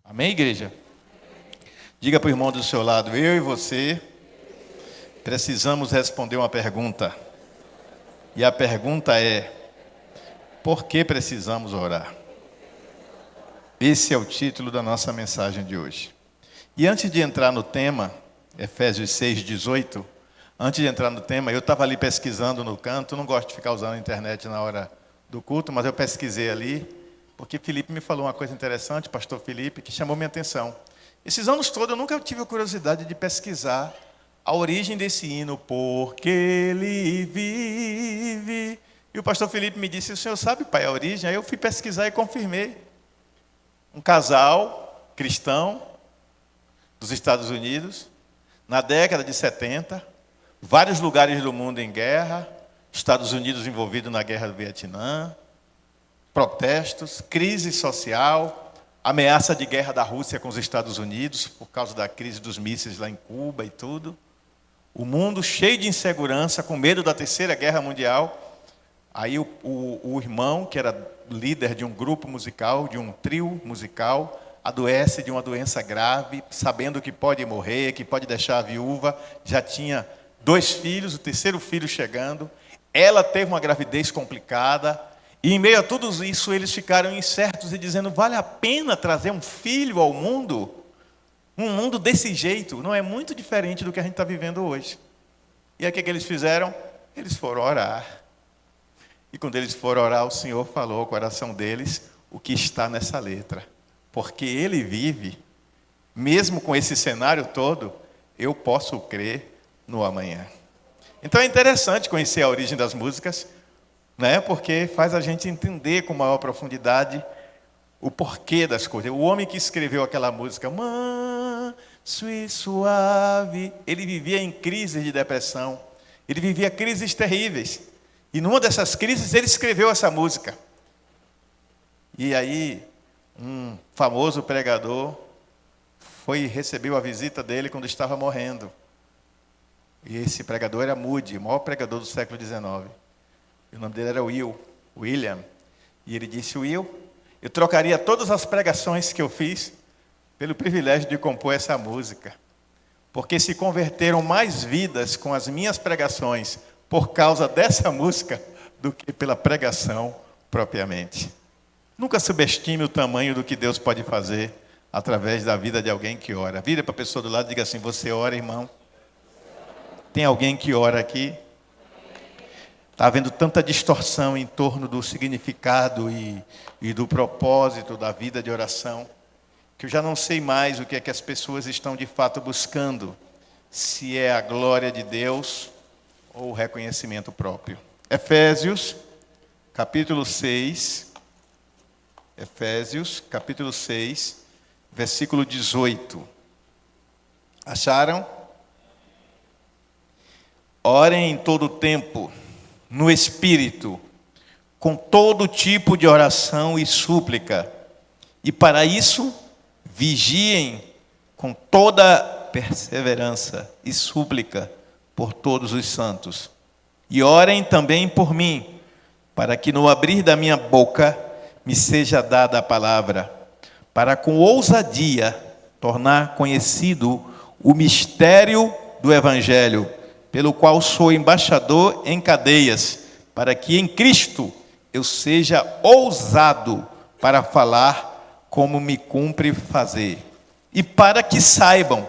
Amém, igreja? Diga para o irmão do seu lado, eu e você precisamos responder uma pergunta. E a pergunta é, por que precisamos orar? Esse é o título da nossa mensagem de hoje. E antes de entrar no tema, Efésios 6:18, antes de entrar no tema, eu estava ali pesquisando no canto, não gosto de ficar usando a internet na hora do culto, mas eu pesquisei ali, porque Felipe me falou uma coisa interessante, pastor Felipe, que chamou minha atenção. Esses anos todos eu nunca tive a curiosidade de pesquisar a origem desse hino, porque ele vive. E o pastor Felipe me disse, o senhor sabe, pai, a origem? Aí eu fui pesquisar e confirmei. Um casal cristão dos Estados Unidos, na década de 70, vários lugares do mundo em guerra, Estados Unidos envolvido na guerra do Vietnã, protestos, crise social, ameaça de guerra da Rússia com os Estados Unidos, por causa da crise dos mísseis lá em Cuba e tudo. O mundo cheio de insegurança, com medo da Terceira Guerra Mundial. Aí o irmão, que era líder de um grupo musical, de um trio musical, adoece de uma doença grave, sabendo que pode morrer, que pode deixar a viúva. Já tinha 2 filhos, o terceiro filho chegando. Ela teve uma gravidez complicada. E em meio a tudo isso, eles ficaram incertos e dizendo, vale a pena trazer um filho ao mundo? Um mundo desse jeito, não é muito diferente do que a gente está vivendo hoje. E aí o que eles fizeram? Eles foram orar. E quando eles foram orar, o Senhor falou ao coração deles o que está nessa letra. Porque Ele vive, mesmo com esse cenário todo, eu posso crer no amanhã. Então é interessante conhecer a origem das músicas, né? Porque faz a gente entender com maior profundidade o porquê das coisas. O homem que escreveu aquela música, manso e suave, ele vivia em crises de depressão, ele vivia crises terríveis. E numa dessas crises ele escreveu essa música. E aí um famoso pregador recebeu a visita dele quando estava morrendo. E esse pregador era Moody, o maior pregador do século XIX. O nome dele era William. E ele disse, Will, eu trocaria todas as pregações que eu fiz pelo privilégio de compor essa música. Porque se converteram mais vidas com as minhas pregações por causa dessa música do que pela pregação propriamente. Nunca subestime o tamanho do que Deus pode fazer através da vida de alguém que ora. Vira para a pessoa do lado e diga assim, você ora, irmão? Tem alguém que ora aqui? Está havendo tanta distorção em torno do significado e do propósito da vida de oração, que eu já não sei mais o que é que as pessoas estão de fato buscando, se é a glória de Deus ou o reconhecimento próprio. Efésios, capítulo 6, versículo 18. Acharam? Orem em todo tempo, no Espírito, com todo tipo de oração e súplica. E para isso, vigiem com toda perseverança e súplica por todos os santos. E orem também por mim, para que no abrir da minha boca me seja dada a palavra, para com ousadia tornar conhecido o mistério do Evangelho, pelo qual sou embaixador em cadeias, para que em Cristo eu seja ousado para falar como me cumpre fazer. E para que saibam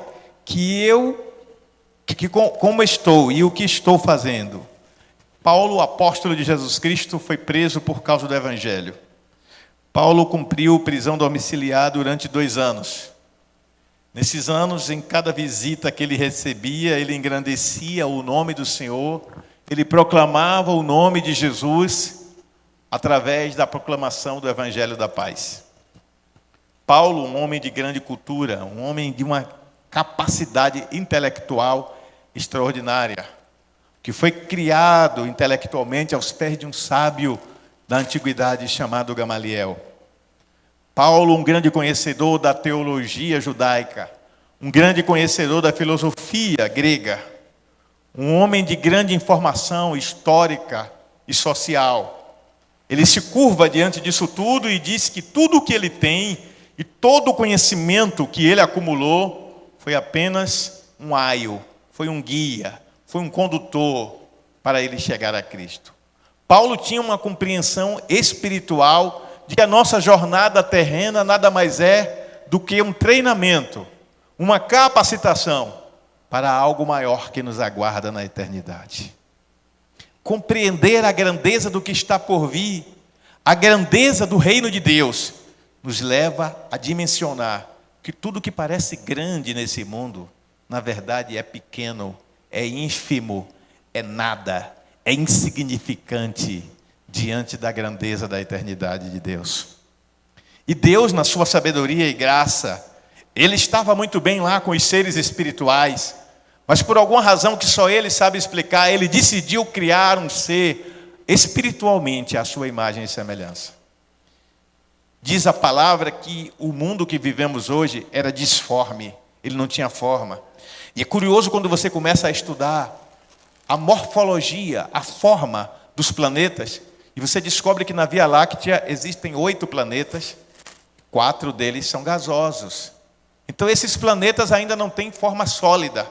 como estou e o que estou fazendo. Paulo, apóstolo de Jesus Cristo, foi preso por causa do Evangelho. Paulo cumpriu prisão domiciliar durante 2 anos. Nesses anos, em cada visita que ele recebia, ele engrandecia o nome do Senhor, ele proclamava o nome de Jesus através da proclamação do Evangelho da Paz. Paulo, um homem de grande cultura, um homem de uma capacidade intelectual extraordinária, que foi criado intelectualmente aos pés de um sábio da antiguidade chamado Gamaliel. Paulo, um grande conhecedor da teologia judaica, um grande conhecedor da filosofia grega, um homem de grande informação histórica e social. Ele se curva diante disso tudo e diz que tudo o que ele tem E todo o conhecimento que ele acumulou foi apenas um aio, foi um guia, foi um condutor para ele chegar a Cristo. Paulo tinha uma compreensão espiritual de que a nossa jornada terrena nada mais é do que um treinamento, uma capacitação para algo maior que nos aguarda na eternidade. Compreender a grandeza do que está por vir, a grandeza do reino de Deus, nos leva a dimensionar que tudo que parece grande nesse mundo, na verdade é pequeno, é ínfimo, é nada, é insignificante diante da grandeza da eternidade de Deus. E Deus, na sua sabedoria e graça, Ele estava muito bem lá com os seres espirituais, mas por alguma razão que só Ele sabe explicar, Ele decidiu criar um ser espiritualmente à sua imagem e semelhança. Diz a palavra que o mundo que vivemos hoje era disforme, ele não tinha forma. E é curioso quando você começa a estudar a morfologia, a forma dos planetas, e você descobre que na Via Láctea existem 8 planetas, 4 deles são gasosos. Então esses planetas ainda não têm forma sólida.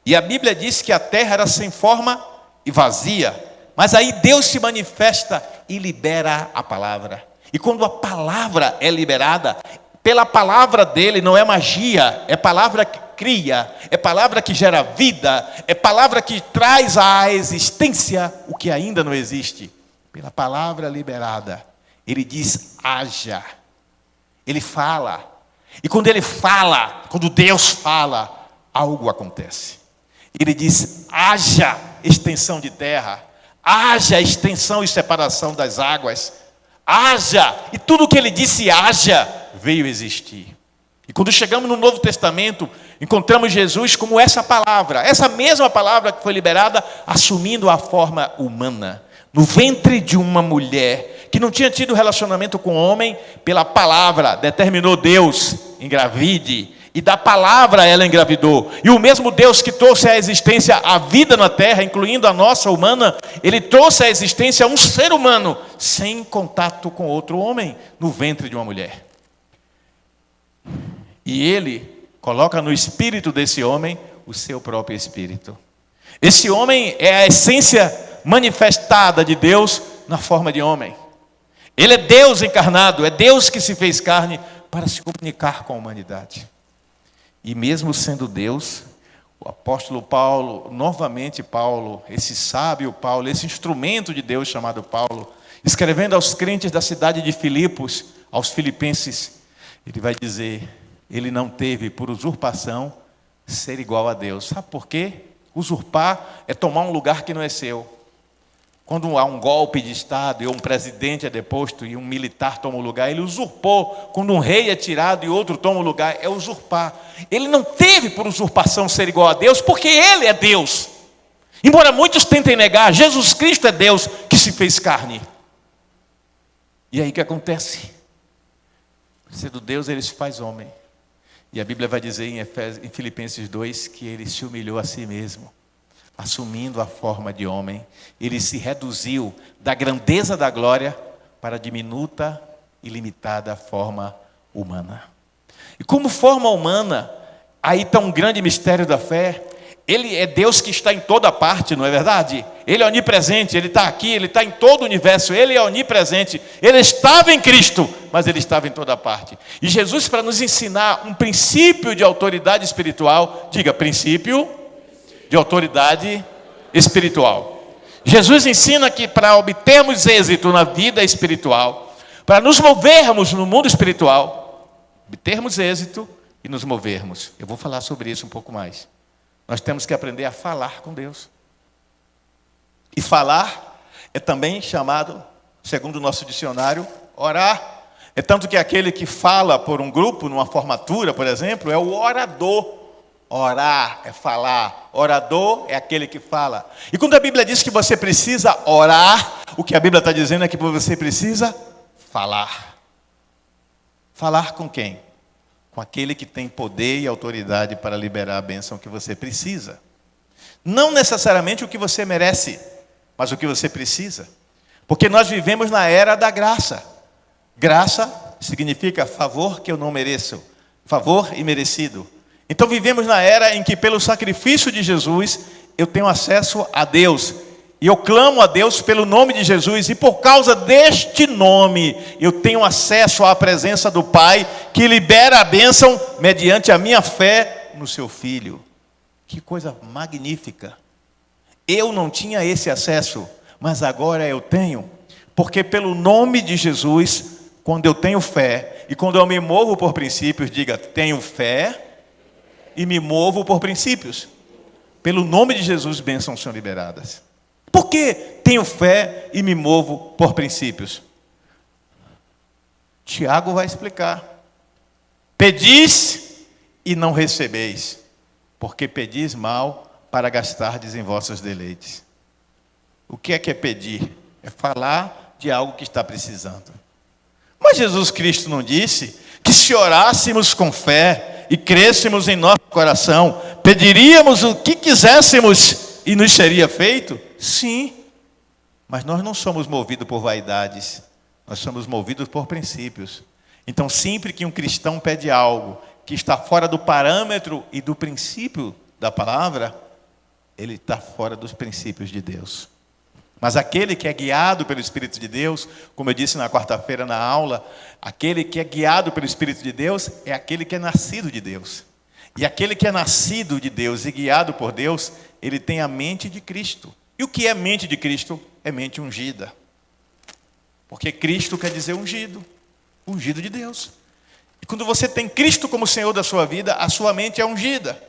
E a Bíblia diz que a Terra era sem forma e vazia. Mas aí Deus se manifesta e libera a palavra. E quando a palavra é liberada, pela palavra dele não é magia, é palavra que cria, é palavra que gera vida, é palavra que traz à existência o que ainda não existe. Pela palavra liberada, ele diz haja, ele fala. E quando ele fala, quando Deus fala, algo acontece. Ele diz haja extensão de terra, haja extensão e separação das águas, haja, e tudo que ele disse haja, veio existir. E quando chegamos no Novo Testamento, encontramos Jesus como essa palavra, essa mesma palavra que foi liberada, assumindo a forma humana, no ventre de uma mulher, que não tinha tido relacionamento com homem, pela palavra, determinou Deus, engravide, e da palavra ela engravidou. E o mesmo Deus que trouxe à existência a vida na terra, incluindo a nossa humana, ele trouxe à existência um ser humano, sem contato com outro homem, no ventre de uma mulher. E ele coloca no espírito desse homem o seu próprio espírito. Esse homem é a essência manifestada de Deus na forma de homem. Ele é Deus encarnado, é Deus que se fez carne para se comunicar com a humanidade. E mesmo sendo Deus, o apóstolo Paulo, novamente Paulo, esse sábio Paulo, esse instrumento de Deus chamado Paulo, escrevendo aos crentes da cidade de Filipos, aos filipenses, ele vai dizer, ele não teve por usurpação ser igual a Deus. Sabe por quê? Usurpar é tomar um lugar que não é seu. Quando há um golpe de Estado e um presidente é deposto e um militar toma o lugar, ele usurpou. Quando um rei é tirado e outro toma o lugar, é usurpar. Ele não teve por usurpação ser igual a Deus, porque ele é Deus. Embora muitos tentem negar, Jesus Cristo é Deus que se fez carne. E aí o que acontece? Sendo Deus, ele se faz homem. E a Bíblia vai dizer em Filipenses 2 que ele se humilhou a si mesmo, assumindo a forma de homem. Ele se reduziu da grandeza da glória para a diminuta e limitada forma humana. E como forma humana, aí está um grande mistério da fé. Ele é Deus que está em toda parte, não é verdade? Ele é onipresente, ele está aqui, ele está em todo o universo, ele é onipresente. Ele estava em Cristo, mas ele estava em toda parte. E Jesus, para nos ensinar um princípio de autoridade espiritual, diga, princípio de autoridade espiritual. Jesus ensina que para obtermos êxito na vida espiritual, para nos movermos no mundo espiritual, obtermos êxito e nos movermos. Eu vou falar sobre isso um pouco mais. Nós temos que aprender a falar com Deus. E falar é também chamado, segundo o nosso dicionário, orar. É tanto que aquele que fala por um grupo, numa formatura, por exemplo, é o orador. Orar é falar. Orador é aquele que fala. E quando a Bíblia diz que você precisa orar, o que a Bíblia está dizendo é que você precisa falar. Falar com quem? Com aquele que tem poder e autoridade para liberar a bênção que você precisa. Não necessariamente o que você merece, mas o que você precisa. Porque nós vivemos na era da graça. Graça significa favor que eu não mereço, favor imerecido. Então vivemos na era em que pelo sacrifício de Jesus eu tenho acesso a Deus. E eu clamo a Deus pelo nome de Jesus, e por causa deste nome, eu tenho acesso à presença do Pai, que libera a bênção mediante a minha fé no seu Filho. Que coisa magnífica! Eu não tinha esse acesso, mas agora eu tenho, porque pelo nome de Jesus, quando eu tenho fé, e quando eu me movo por princípios, diga, tenho fé e me movo por princípios. Pelo nome de Jesus, bênçãos são liberadas. Por que tenho fé e me movo por princípios? Tiago vai explicar. Pedis e não recebeis, porque pedis mal para gastardes em vossos deleites. O que é pedir? É falar de algo que está precisando. Mas Jesus Cristo não disse que se orássemos com fé e crêssemos em nosso coração, pediríamos o que quiséssemos e nos seria feito? Sim, mas nós não somos movidos por vaidades, nós somos movidos por princípios. Então, sempre que um cristão pede algo que está fora do parâmetro e do princípio da palavra, ele está fora dos princípios de Deus. Mas aquele que é guiado pelo Espírito de Deus, como eu disse na quarta-feira na aula, aquele que é guiado pelo Espírito de Deus é aquele que é nascido de Deus. E aquele que é nascido de Deus e guiado por Deus, ele tem a mente de Cristo. E o que é mente de Cristo? É mente ungida. Porque Cristo quer dizer ungido. Ungido de Deus. E quando você tem Cristo como Senhor da sua vida, a sua mente é ungida.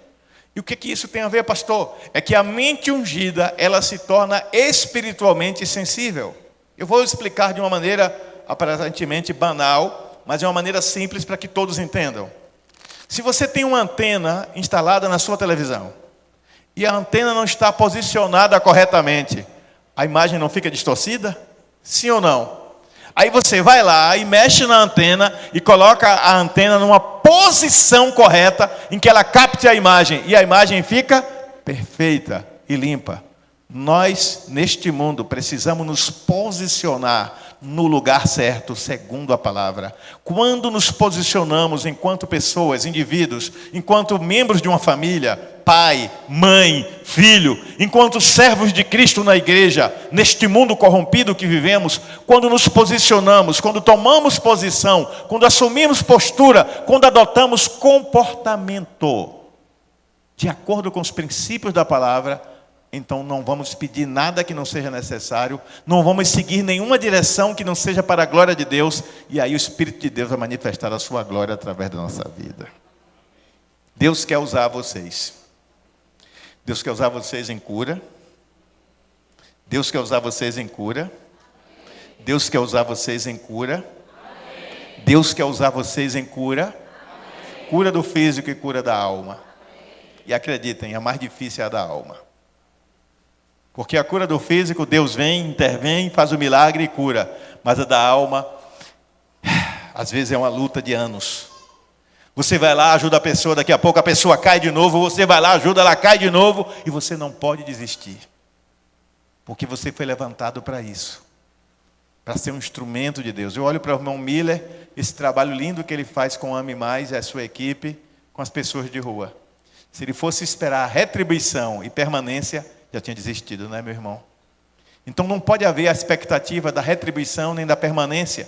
E o que isso tem a ver, pastor? É que a mente ungida, ela se torna espiritualmente sensível. Eu vou explicar de uma maneira aparentemente banal, mas de uma maneira simples para que todos entendam. Se você tem uma antena instalada na sua televisão, e a antena não está posicionada corretamente, a imagem não fica distorcida? Sim ou não? Aí você vai lá e mexe na antena e coloca a antena numa posição correta em que ela capte a imagem, e a imagem fica perfeita e limpa. Nós, neste mundo, precisamos nos posicionar no lugar certo, segundo a palavra. Quando nos posicionamos enquanto pessoas, indivíduos, enquanto membros de uma família, pai, mãe, filho, enquanto servos de Cristo na igreja, neste mundo corrompido que vivemos, quando nos posicionamos, quando tomamos posição, quando assumimos postura, quando adotamos comportamento de acordo com os princípios da palavra, então não vamos pedir nada que não seja necessário, não vamos seguir nenhuma direção que não seja para a glória de Deus, e aí o Espírito de Deus vai manifestar a sua glória através da nossa vida. Deus quer usar vocês. Deus quer usar vocês em cura. Deus quer usar vocês em cura. Deus quer usar vocês em cura. Deus quer usar vocês em cura. Cura do físico e cura da alma. E acreditem, a mais difícil é a da alma. Porque a cura do físico, Deus vem, intervém, faz o milagre e cura. Mas a da alma, às vezes é uma luta de anos. Você vai lá, ajuda a pessoa, daqui a pouco a pessoa cai de novo, você vai lá, ajuda, ela cai de novo, e você não pode desistir. Porque você foi levantado para isso. Para ser um instrumento de Deus. Eu olho para o irmão Miller, esse trabalho lindo que ele faz com o Ame Mais e a sua equipe, com as pessoas de rua. Se ele fosse esperar retribuição e permanência, já tinha desistido, não é, meu irmão? Então não pode haver a expectativa da retribuição nem da permanência.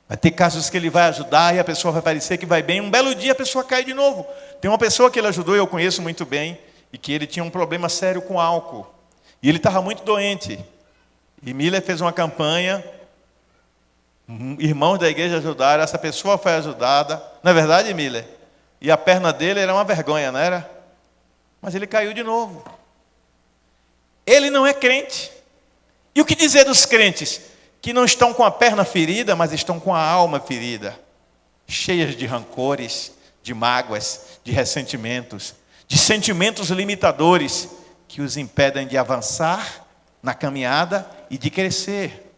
Vai ter casos que ele vai ajudar e a pessoa vai parecer que vai bem. Um belo dia a pessoa cai de novo. Tem uma pessoa que ele ajudou, eu conheço muito bem, e que ele tinha um problema sério com álcool. E ele estava muito doente. E Miller fez uma campanha, irmãos da igreja ajudaram, essa pessoa foi ajudada. Não é verdade, Miller? E a perna dele era uma vergonha, não era? Mas ele caiu de novo. Ele não é crente. E o que dizer dos crentes que não estão com a perna ferida, mas estão com a alma ferida, cheias de rancores, de mágoas, de ressentimentos, de sentimentos limitadores que os impedem de avançar na caminhada e de crescer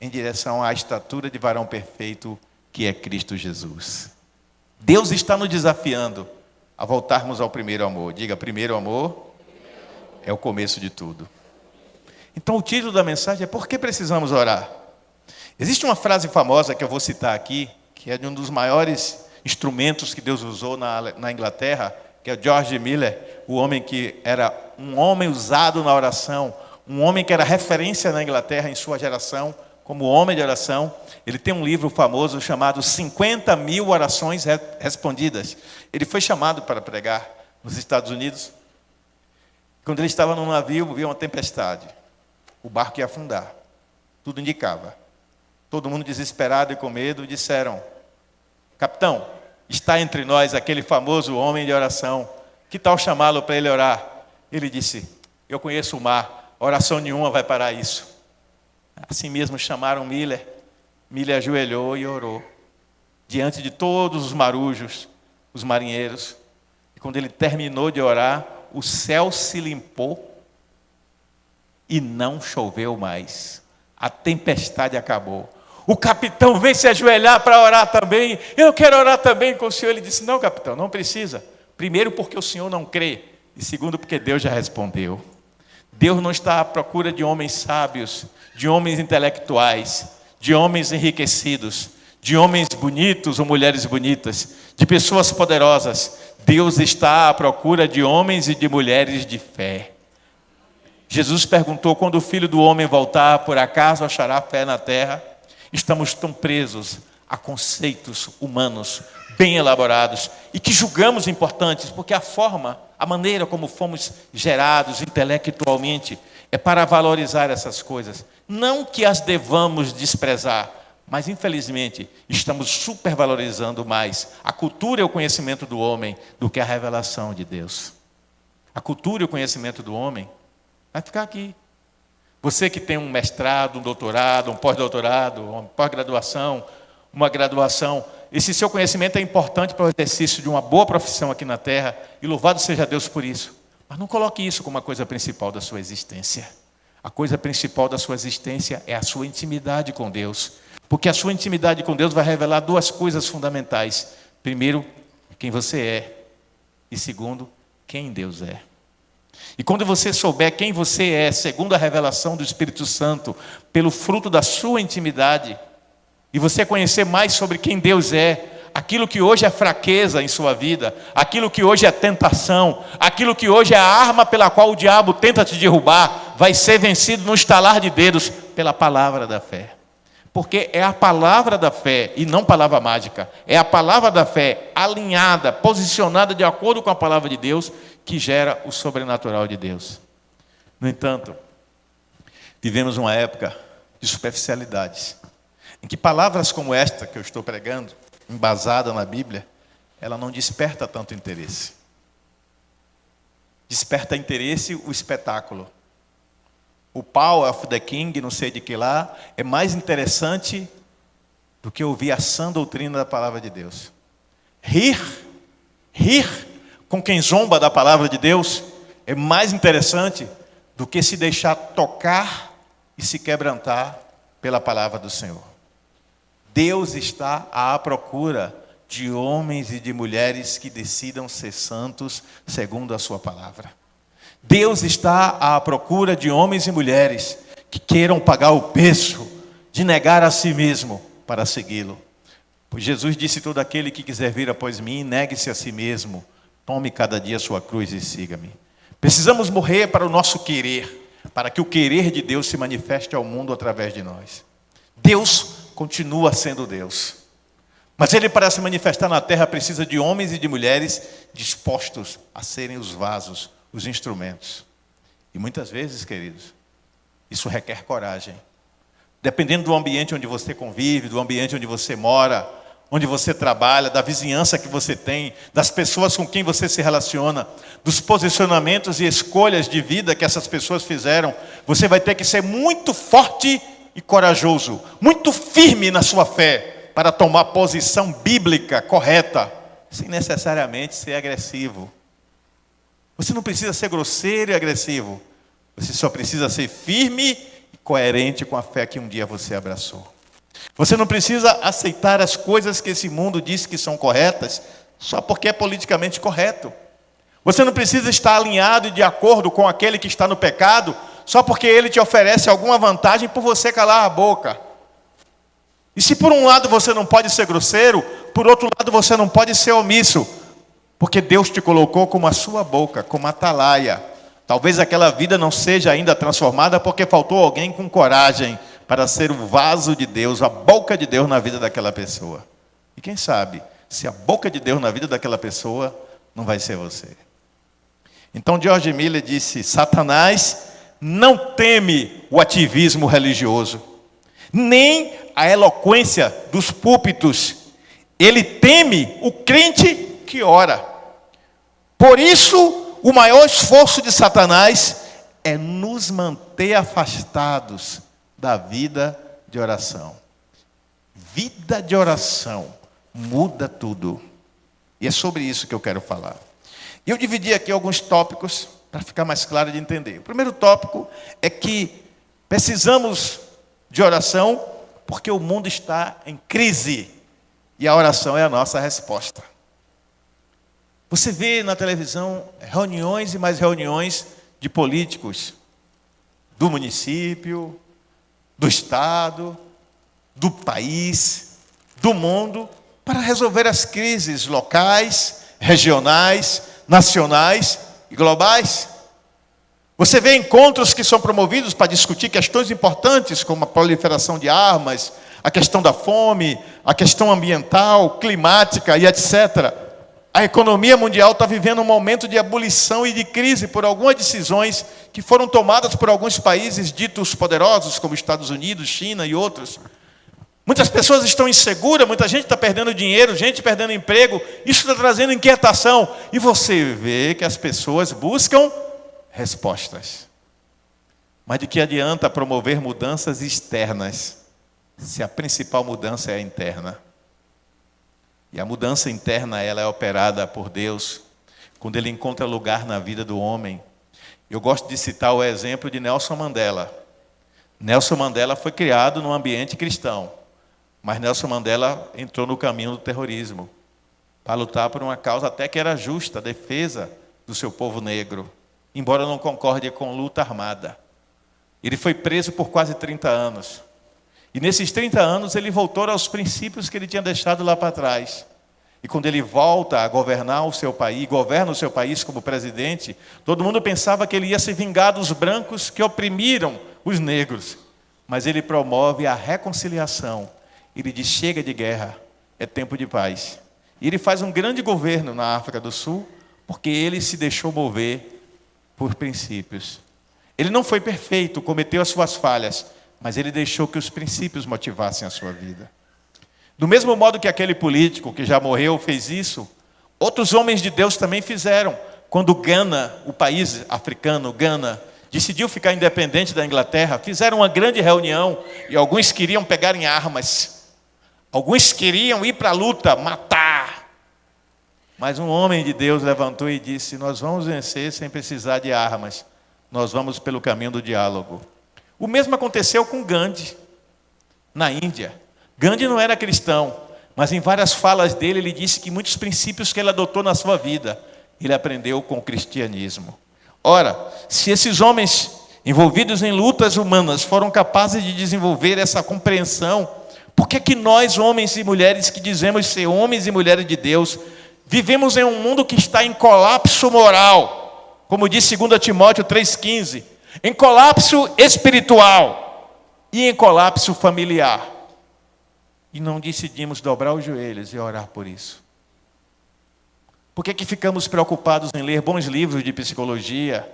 em direção à estatura de varão perfeito que é Cristo Jesus. Deus está nos desafiando a voltarmos ao primeiro amor. Diga, primeiro amor é o começo de tudo. Então o título da mensagem é: por que precisamos orar? Existe uma frase famosa que eu vou citar aqui, que é de um dos maiores instrumentos que Deus usou na Inglaterra, que é o George Miller, o homem que era um homem usado na oração, um homem que era referência na Inglaterra em sua geração, como homem de oração. Ele tem um livro famoso chamado 50.000 orações respondidas. Ele foi chamado para pregar nos Estados Unidos. Quando ele estava num navio, viu uma tempestade. O barco ia afundar. Tudo indicava. Todo mundo desesperado e com medo disseram: capitão, está entre nós aquele famoso homem de oração. Que tal chamá-lo para ele orar? Ele disse: eu conheço o mar, oração nenhuma vai parar isso. Assim mesmo chamaram Miller. Miller ajoelhou e orou diante de todos os marujos, os marinheiros. E quando ele terminou de orar, o céu se limpou e não choveu mais. A tempestade acabou. O capitão veio se ajoelhar para orar também. Eu quero orar também com o senhor. Ele disse: não, capitão, não precisa. Primeiro, porque o senhor não crê. E segundo, porque Deus já respondeu. Deus não está à procura de homens sábios, de homens intelectuais, de homens enriquecidos, de homens bonitos ou mulheres bonitas, de pessoas poderosas. Deus está à procura de homens e de mulheres de fé. Jesus perguntou: quando o Filho do Homem voltar, por acaso achará fé na terra? Estamos tão presos a conceitos humanos bem elaborados e que julgamos importantes, porque a maneira como fomos gerados intelectualmente é para valorizar essas coisas. Não que as devamos desprezar, mas infelizmente estamos supervalorizando mais a cultura e o conhecimento do homem do que a revelação de Deus. A cultura e o conhecimento do homem vai ficar aqui. Você que tem um mestrado, um doutorado, um pós-doutorado, uma pós-graduação, uma graduação, esse seu conhecimento é importante para o exercício de uma boa profissão aqui na Terra, e louvado seja Deus por isso. Mas não coloque isso como a coisa principal da sua existência. A coisa principal da sua existência é a sua intimidade com Deus. Porque a sua intimidade com Deus vai revelar duas coisas fundamentais. Primeiro, quem você é. E segundo, quem Deus é. E quando você souber quem você é, segundo a revelação do Espírito Santo, pelo fruto da sua intimidade, e você conhecer mais sobre quem Deus é, aquilo que hoje é fraqueza em sua vida, aquilo que hoje é tentação, aquilo que hoje é a arma pela qual o diabo tenta te derrubar, vai ser vencido no estalar de dedos pela palavra da fé. Porque é a palavra da fé, e não palavra mágica, é a palavra da fé alinhada, posicionada de acordo com a palavra de Deus, que gera o sobrenatural de Deus. No entanto, vivemos uma época de superficialidades, em que palavras como esta que eu estou pregando, embasada na Bíblia, ela não desperta tanto interesse. Desperta interesse o espetáculo. O Power of the King, não sei de que lá, é mais interessante do que ouvir a sã doutrina da palavra de Deus. Rir com quem zomba da palavra de Deus é mais interessante do que se deixar tocar e se quebrantar pela palavra do Senhor. Deus está à procura de homens e de mulheres que decidam ser santos segundo a sua palavra. Deus está à procura de homens e mulheres que queiram pagar o preço de negar a si mesmo para segui-lo. Pois Jesus disse: todo aquele que quiser vir após mim, negue-se a si mesmo, tome cada dia a sua cruz e siga-me. Precisamos morrer para o nosso querer, para que o querer de Deus se manifeste ao mundo através de nós. Deus continua sendo Deus, mas Ele, para se manifestar na terra, precisa de homens e de mulheres dispostos a serem os vasos, os instrumentos. E muitas vezes, queridos, isso requer coragem. Dependendo do ambiente onde você convive, do ambiente onde você mora, onde você trabalha, da vizinhança que você tem, das pessoas com quem você se relaciona, dos posicionamentos e escolhas de vida que essas pessoas fizeram, você vai ter que ser muito forte e corajoso, muito firme na sua fé, para tomar posição bíblica correta, sem necessariamente ser agressivo. Você não precisa ser grosseiro e agressivo. Você só precisa ser firme e coerente com a fé que um dia você abraçou. Você não precisa aceitar as coisas que esse mundo diz que são corretas, só porque é politicamente correto. Você não precisa estar alinhado e de acordo com aquele que está no pecado, só porque ele te oferece alguma vantagem por você calar a boca. E se por um lado você não pode ser grosseiro, por outro lado você não pode ser omisso, porque Deus te colocou como a sua boca, como atalaia. Talvez aquela vida não seja ainda transformada porque faltou alguém com coragem para ser o vaso de Deus, a boca de Deus na vida daquela pessoa. E quem sabe, se a boca de Deus na vida daquela pessoa não vai ser você. Então George Miller disse: Satanás não teme o ativismo religioso, nem a eloquência dos púlpitos. Ele teme o crente que ora. Por isso, o maior esforço de Satanás é nos manter afastados da vida de oração. Vida de oração muda tudo. E é sobre isso que eu quero falar. E eu dividi aqui alguns tópicos para ficar mais claro de entender. O primeiro tópico é que precisamos de oração porque o mundo está em crise. E a oração é a nossa resposta. Você vê na televisão reuniões e mais reuniões de políticos do município, do estado, do país, do mundo, para resolver as crises locais, regionais, nacionais e globais. Você vê encontros que são promovidos para discutir questões importantes, como a proliferação de armas, a questão da fome, a questão ambiental, climática e etc. A economia mundial está vivendo um momento de ebulição e de crise por algumas decisões que foram tomadas por alguns países ditos poderosos, como Estados Unidos, China e outros. Muitas pessoas estão inseguras, muita gente está perdendo dinheiro, gente perdendo emprego. Isso está trazendo inquietação. E você vê que as pessoas buscam respostas. Mas de que adianta promover mudanças externas se a principal mudança é a interna? E a mudança interna, ela é operada por Deus quando Ele encontra lugar na vida do homem. Eu gosto de citar o exemplo de Nelson Mandela. Nelson Mandela foi criado num ambiente cristão, mas Nelson Mandela entrou no caminho do terrorismo para lutar por uma causa até que era justa, a defesa do seu povo negro, embora não concorde com luta armada. Ele foi preso por quase 30 anos. E nesses 30 anos ele voltou aos princípios que ele tinha deixado lá para trás. E quando ele volta a governar o seu país, governa o seu país como presidente, todo mundo pensava que ele ia se vingar dos brancos que oprimiram os negros. Mas ele promove a reconciliação. Ele diz: chega de guerra, é tempo de paz. E ele faz um grande governo na África do Sul, porque ele se deixou mover por princípios. Ele não foi perfeito, cometeu as suas falhas, mas ele deixou que os princípios motivassem a sua vida. Do mesmo modo que aquele político que já morreu fez isso, outros homens de Deus também fizeram. Quando Gana, o país africano, Gana, decidiu ficar independente da Inglaterra, fizeram uma grande reunião e alguns queriam pegar em armas. Alguns queriam ir para a luta, matar. Mas um homem de Deus levantou e disse: nós vamos vencer sem precisar de armas. Nós vamos pelo caminho do diálogo. O mesmo aconteceu com Gandhi, na Índia. Gandhi não era cristão, mas em várias falas dele, ele disse que muitos princípios que ele adotou na sua vida, ele aprendeu com o cristianismo. Ora, se esses homens envolvidos em lutas humanas foram capazes de desenvolver essa compreensão, por que nós, homens e mulheres que dizemos ser homens e mulheres de Deus, vivemos em um mundo que está em colapso moral, como diz 2 Timóteo 3,15, em colapso espiritual e em colapso familiar, e não decidimos dobrar os joelhos e orar por isso? Por que ficamos preocupados em ler bons livros de psicologia,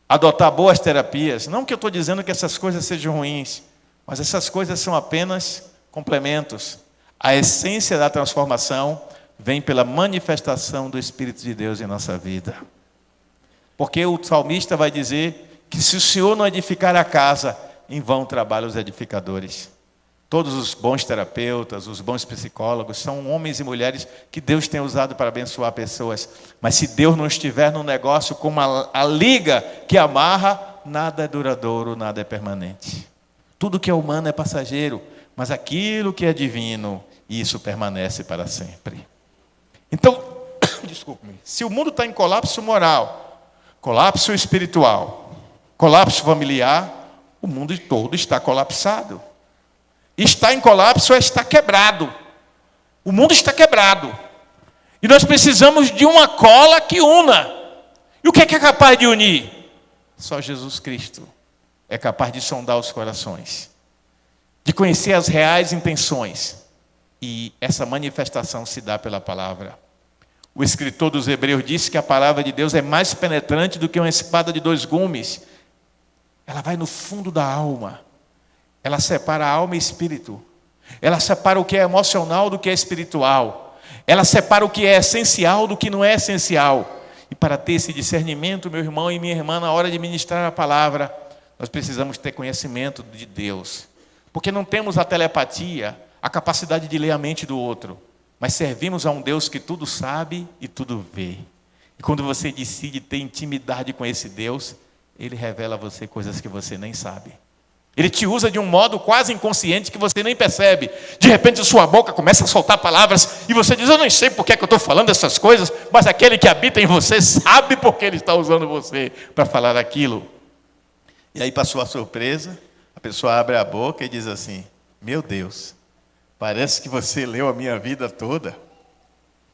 adotar boas terapias? Não que eu estou dizendo que essas coisas sejam ruins, mas essas coisas são apenas complementos. A essência da transformação vem pela manifestação do Espírito de Deus em nossa vida. Porque o salmista vai dizer que se o Senhor não edificar a casa, em vão trabalham os edificadores. Todos os bons terapeutas, os bons psicólogos, são homens e mulheres que Deus tem usado para abençoar pessoas. Mas se Deus não estiver no negócio como a liga que amarra, nada é duradouro, nada é permanente. Tudo que é humano é passageiro, mas aquilo que é divino, isso permanece para sempre. Então, desculpe-me, se o mundo está em colapso moral, colapso espiritual, colapso familiar, o mundo todo está colapsado. Está em colapso, está quebrado. O mundo está quebrado. E nós precisamos de uma cola que una. E o que é capaz de unir? Só Jesus Cristo é capaz de sondar os corações, de conhecer as reais intenções. E essa manifestação se dá pela palavra. O escritor dos Hebreus disse que a palavra de Deus é mais penetrante do que uma espada de 2 gumes. Ela vai no fundo da alma. Ela separa alma e espírito. Ela separa o que é emocional do que é espiritual. Ela separa o que é essencial do que não é essencial. E para ter esse discernimento, meu irmão e minha irmã, na hora de ministrar a palavra, nós precisamos ter conhecimento de Deus. Porque não temos a telepatia, a capacidade de ler a mente do outro. Mas servimos a um Deus que tudo sabe e tudo vê. E quando você decide ter intimidade com esse Deus, Ele revela a você coisas que você nem sabe. Ele te usa de um modo quase inconsciente que você nem percebe. De repente a sua boca começa a soltar palavras e você diz, eu não sei por que eu estou falando essas coisas, mas aquele que habita em você sabe por que Ele está usando você para falar aquilo. E aí, para sua surpresa, a pessoa abre a boca e diz assim, meu Deus, parece que você leu a minha vida toda.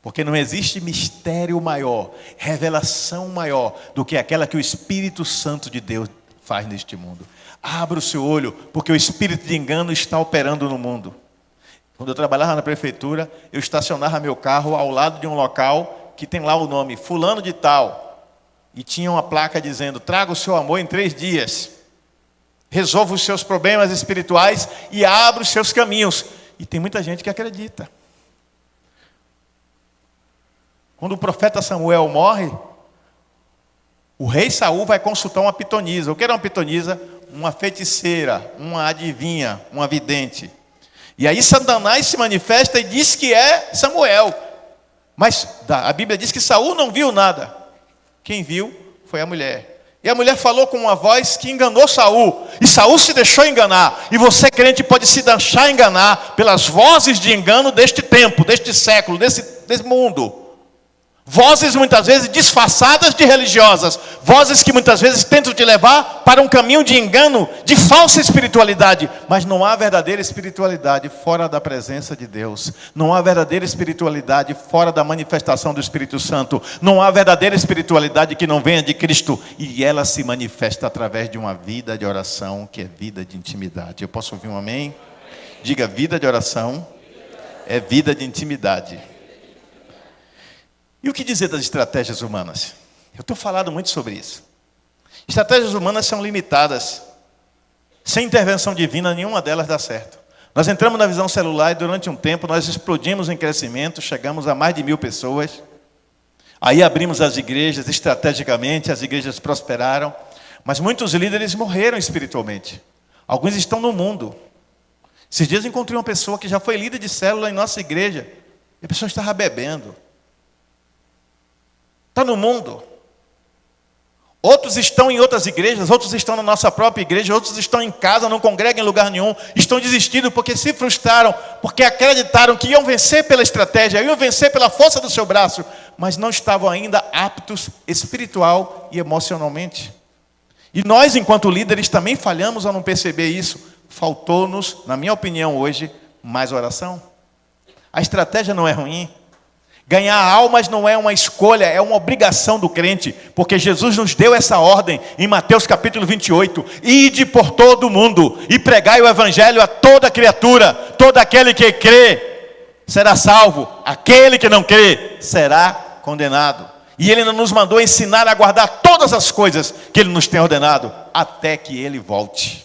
Porque não existe mistério maior, revelação maior do que aquela que o Espírito Santo de Deus faz neste mundo. Abra o seu olho, porque o espírito de engano está operando no mundo. Quando eu trabalhava na prefeitura, eu estacionava meu carro ao lado de um local que tem lá o nome fulano de tal. E tinha uma placa dizendo, traga o seu amor em 3 dias. Resolva os seus problemas espirituais e abra os seus caminhos. E tem muita gente que acredita. Quando o profeta Samuel morre, o rei Saul vai consultar uma pitonisa. O que era uma pitonisa? Uma feiticeira, uma adivinha, uma vidente. E aí Satanás se manifesta e diz que é Samuel. Mas a Bíblia diz que Saul não viu nada. Quem viu foi a mulher. E a mulher falou com uma voz que enganou Saul. E Saul se deixou enganar. E você, crente, pode se deixar enganar pelas vozes de engano deste tempo, deste século, desse mundo. Vozes muitas vezes disfarçadas de religiosas. Vozes que muitas vezes tentam te levar para um caminho de engano, de falsa espiritualidade. Mas não há verdadeira espiritualidade fora da presença de Deus. Não há verdadeira espiritualidade fora da manifestação do Espírito Santo. Não há verdadeira espiritualidade que não venha de Cristo. E ela se manifesta através de uma vida de oração, que é vida de intimidade. Eu posso ouvir um amém? Diga, vida de oração é vida de intimidade. E o que dizer das estratégias humanas? Eu tenho falado muito sobre isso. Estratégias humanas são limitadas. Sem intervenção divina, nenhuma delas dá certo. Nós entramos na visão celular e durante um tempo nós explodimos em crescimento, chegamos a mais de 1000 pessoas. Aí abrimos as igrejas estrategicamente, as igrejas prosperaram. Mas muitos líderes morreram espiritualmente. Alguns estão no mundo. Esses dias encontrei uma pessoa que já foi líder de célula em nossa igreja. E a pessoa estava bebendo. Está no mundo. Outros estão em outras igrejas, outros estão na nossa própria igreja, outros estão em casa, não congregam em lugar nenhum, estão desistindo porque se frustraram, porque acreditaram que iam vencer pela estratégia, iam vencer pela força do seu braço, mas não estavam ainda aptos espiritual e emocionalmente. E nós, enquanto líderes, também falhamos ao não perceber isso. Faltou-nos, na minha opinião hoje, mais oração. A estratégia não é ruim. Ganhar almas não é uma escolha, é uma obrigação do crente, porque Jesus nos deu essa ordem em Mateus capítulo 28, ide por todo o mundo e pregai o evangelho a toda criatura, todo aquele que crê será salvo, aquele que não crê será condenado. E Ele nos mandou ensinar a guardar todas as coisas que Ele nos tem ordenado, até que Ele volte.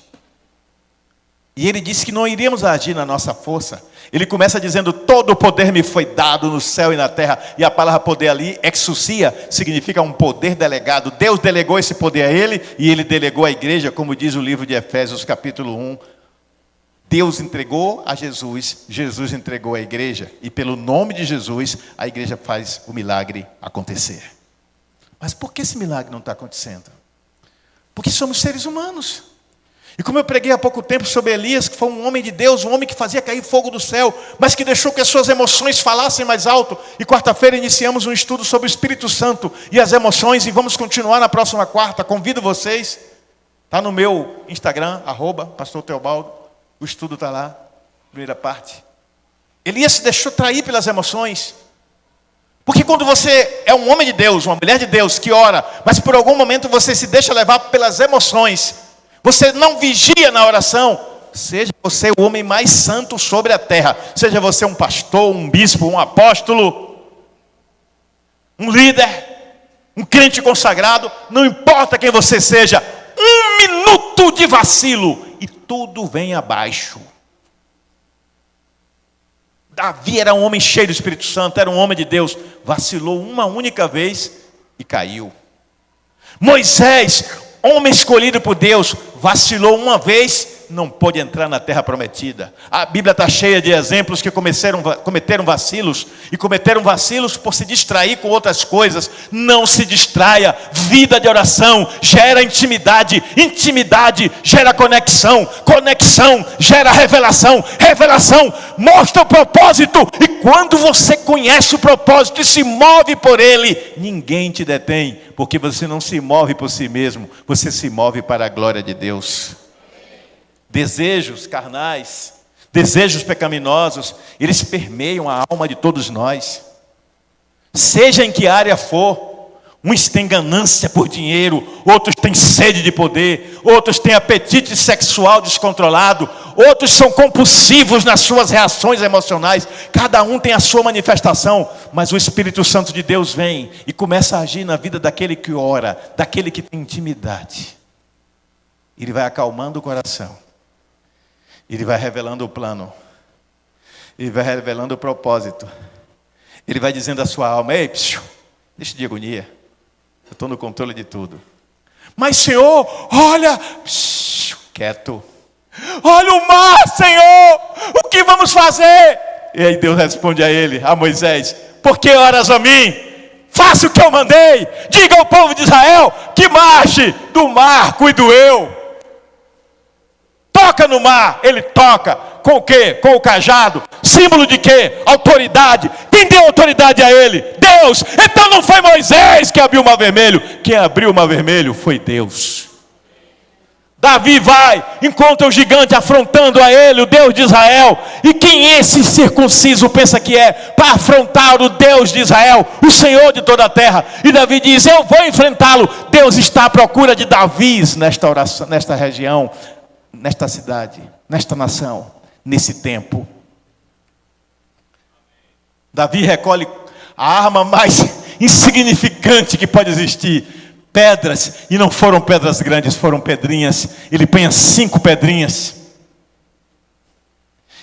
E Ele disse que não iríamos agir na nossa força. Ele começa dizendo, todo o poder me foi dado no céu e na terra. E a palavra poder ali, exousia, significa um poder delegado. Deus delegou esse poder a Ele e Ele delegou à igreja, como diz o livro de Efésios capítulo 1. Deus entregou a Jesus, Jesus entregou à igreja. E pelo nome de Jesus, a igreja faz o milagre acontecer. Mas por que esse milagre não está acontecendo? Porque somos seres humanos. E como eu preguei há pouco tempo sobre Elias, que foi um homem de Deus, um homem que fazia cair fogo do céu, mas que deixou que as suas emoções falassem mais alto. E quarta-feira iniciamos um estudo sobre o Espírito Santo e as emoções, e vamos continuar na próxima quarta. Convido vocês, está no meu Instagram, @pastor Teobaldo, o estudo está lá. Primeira parte. Elias se deixou trair pelas emoções. Porque quando você é um homem de Deus, uma mulher de Deus que ora, mas por algum momento você se deixa levar pelas emoções, você não vigia na oração, seja você o homem mais santo sobre a terra, seja você um pastor, um bispo, um apóstolo, um líder, um crente consagrado, não importa quem você seja, 1 minuto de vacilo e tudo vem abaixo. Davi era um homem cheio do Espírito Santo, era um homem de Deus, vacilou uma única vez e caiu. Moisés, homem escolhido por Deus, vacilou uma vez, não pôde entrar na terra prometida. A Bíblia está cheia de exemplos que cometeram vacilos, e cometeram vacilos por se distrair com outras coisas. Não se distraia. Vida de oração gera intimidade, intimidade gera conexão, conexão gera revelação, revelação mostra o propósito, e quando você conhece o propósito e se move por ele, ninguém te detém, porque você não se move por si mesmo, você se move para a glória de Deus. Desejos carnais, desejos pecaminosos, eles permeiam a alma de todos nós. Seja em que área for, uns têm ganância por dinheiro, outros têm sede de poder, outros têm apetite sexual descontrolado, outros são compulsivos nas suas reações emocionais. Cada um tem a sua manifestação, mas o Espírito Santo de Deus vem e começa a agir na vida daquele que ora, daquele que tem intimidade. Ele vai acalmando o coração. Ele vai revelando o plano. Ele vai revelando o propósito. Ele vai dizendo à sua alma: ei, deixa de agonia. Eu estou no controle de tudo. Mas Senhor, olha, quieto. Olha o mar, Senhor. O que vamos fazer? E aí Deus responde a ele, a Moisés: por que oras a mim? Faça o que eu mandei. Diga ao povo de Israel que marche. Do mar cuido eu. Toca no mar, ele toca. Com o quê? Com o cajado. Símbolo de quê? Autoridade. Quem deu autoridade a ele? Deus. Então não foi Moisés que abriu o mar vermelho. Quem abriu o mar vermelho foi Deus. Davi vai, encontra o gigante afrontando a ele, o Deus de Israel. E quem esse circunciso pensa que é para afrontar o Deus de Israel, o Senhor de toda a terra? E Davi diz: eu vou enfrentá-lo. Deus está à procura de Davis nesta oração, nesta região, nesta cidade, nesta nação, nesse tempo. Davi recolhe a arma mais insignificante que pode existir, pedras, e não foram pedras grandes, foram pedrinhas. Ele põe 5 pedrinhas,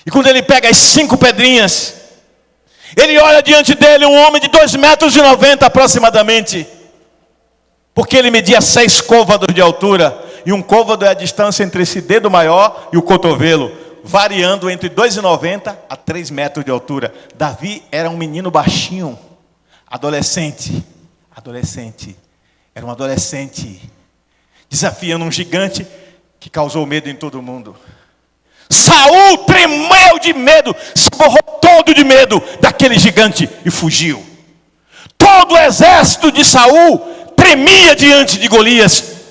e quando ele pega as 5 pedrinhas, ele olha diante dele um homem de 2,90 metros aproximadamente, porque ele media 6 côvados de altura, e um côvado é a distância entre esse dedo maior e o cotovelo, variando entre 2,90 a 3 metros de altura. Davi era um menino baixinho, adolescente, era um adolescente, desafiando um gigante que causou medo em todo mundo. Saul tremeu de medo, se borrou todo de medo daquele gigante e fugiu. Todo o exército de Saul tremia diante de Golias.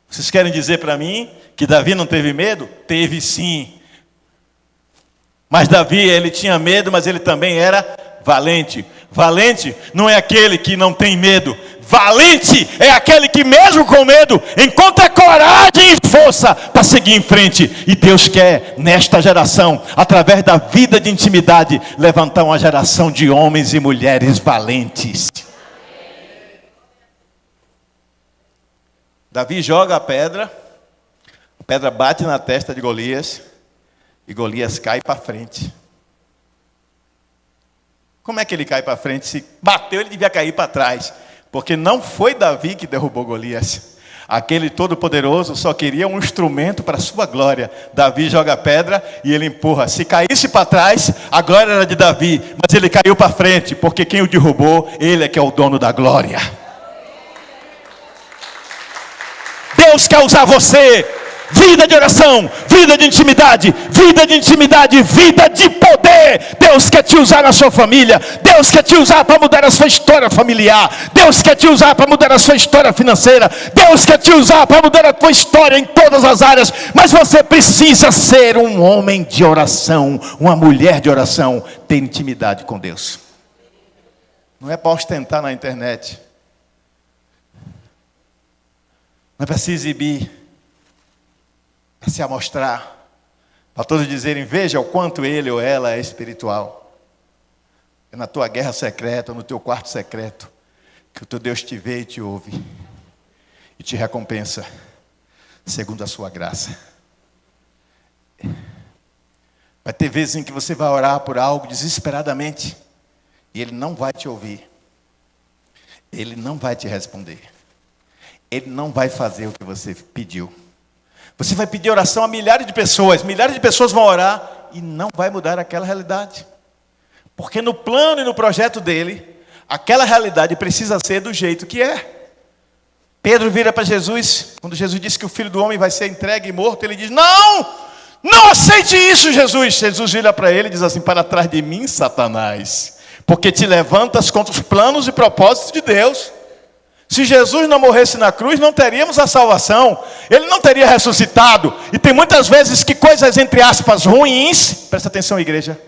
Vocês querem dizer para mim que Davi não teve medo? Teve sim. Mas Davi, ele tinha medo, mas ele também era valente. Valente não é aquele que não tem medo. Valente é aquele que mesmo com medo encontra coragem e força para seguir em frente. E Deus quer nesta geração, através da vida de intimidade, levantar uma geração de homens e mulheres valentes. Davi joga a pedra bate na testa de Golias, e Golias cai para frente. Como é que ele cai para frente? Se bateu, ele devia cair para trás, porque não foi Davi que derrubou Golias. Aquele todo-poderoso só queria um instrumento para a sua glória. Davi joga a pedra e ele empurra. Se caísse para trás, a glória era de Davi, mas ele caiu para frente, porque quem o derrubou, ele é que é o dono da glória. Deus quer usar você. Vida de oração, vida de intimidade, vida de poder. Deus quer te usar na sua família. Deus quer te usar para mudar a sua história familiar. Deus quer te usar para mudar a sua história financeira. Deus quer te usar para mudar a tua história em todas as áreas. Mas você precisa ser um homem de oração, uma mulher de oração, ter intimidade com Deus. Não é para ostentar na internet. Não é para se exibir, para se amostrar, para todos dizerem, veja o quanto ele ou ela é espiritual. É na tua guerra secreta, no teu quarto secreto, que o teu Deus te vê e te ouve, e te recompensa, segundo a sua graça. Vai ter vezes em que você vai orar por algo desesperadamente, e ele não vai te ouvir, ele não vai te responder. Ele não vai fazer o que você pediu. Você vai pedir oração a milhares de pessoas vão orar e não vai mudar aquela realidade. Porque no plano e no projeto dele, aquela realidade precisa ser do jeito que é. Pedro vira para Jesus, quando Jesus disse que o Filho do Homem vai ser entregue e morto, ele diz, não aceite isso, Jesus. Jesus vira para ele e diz assim, para trás de mim, Satanás, porque te levantas contra os planos e propósitos de Deus. Se Jesus não morresse na cruz, não teríamos a salvação. Ele não teria ressuscitado. E tem muitas vezes que coisas, entre aspas, ruins, presta atenção, igreja,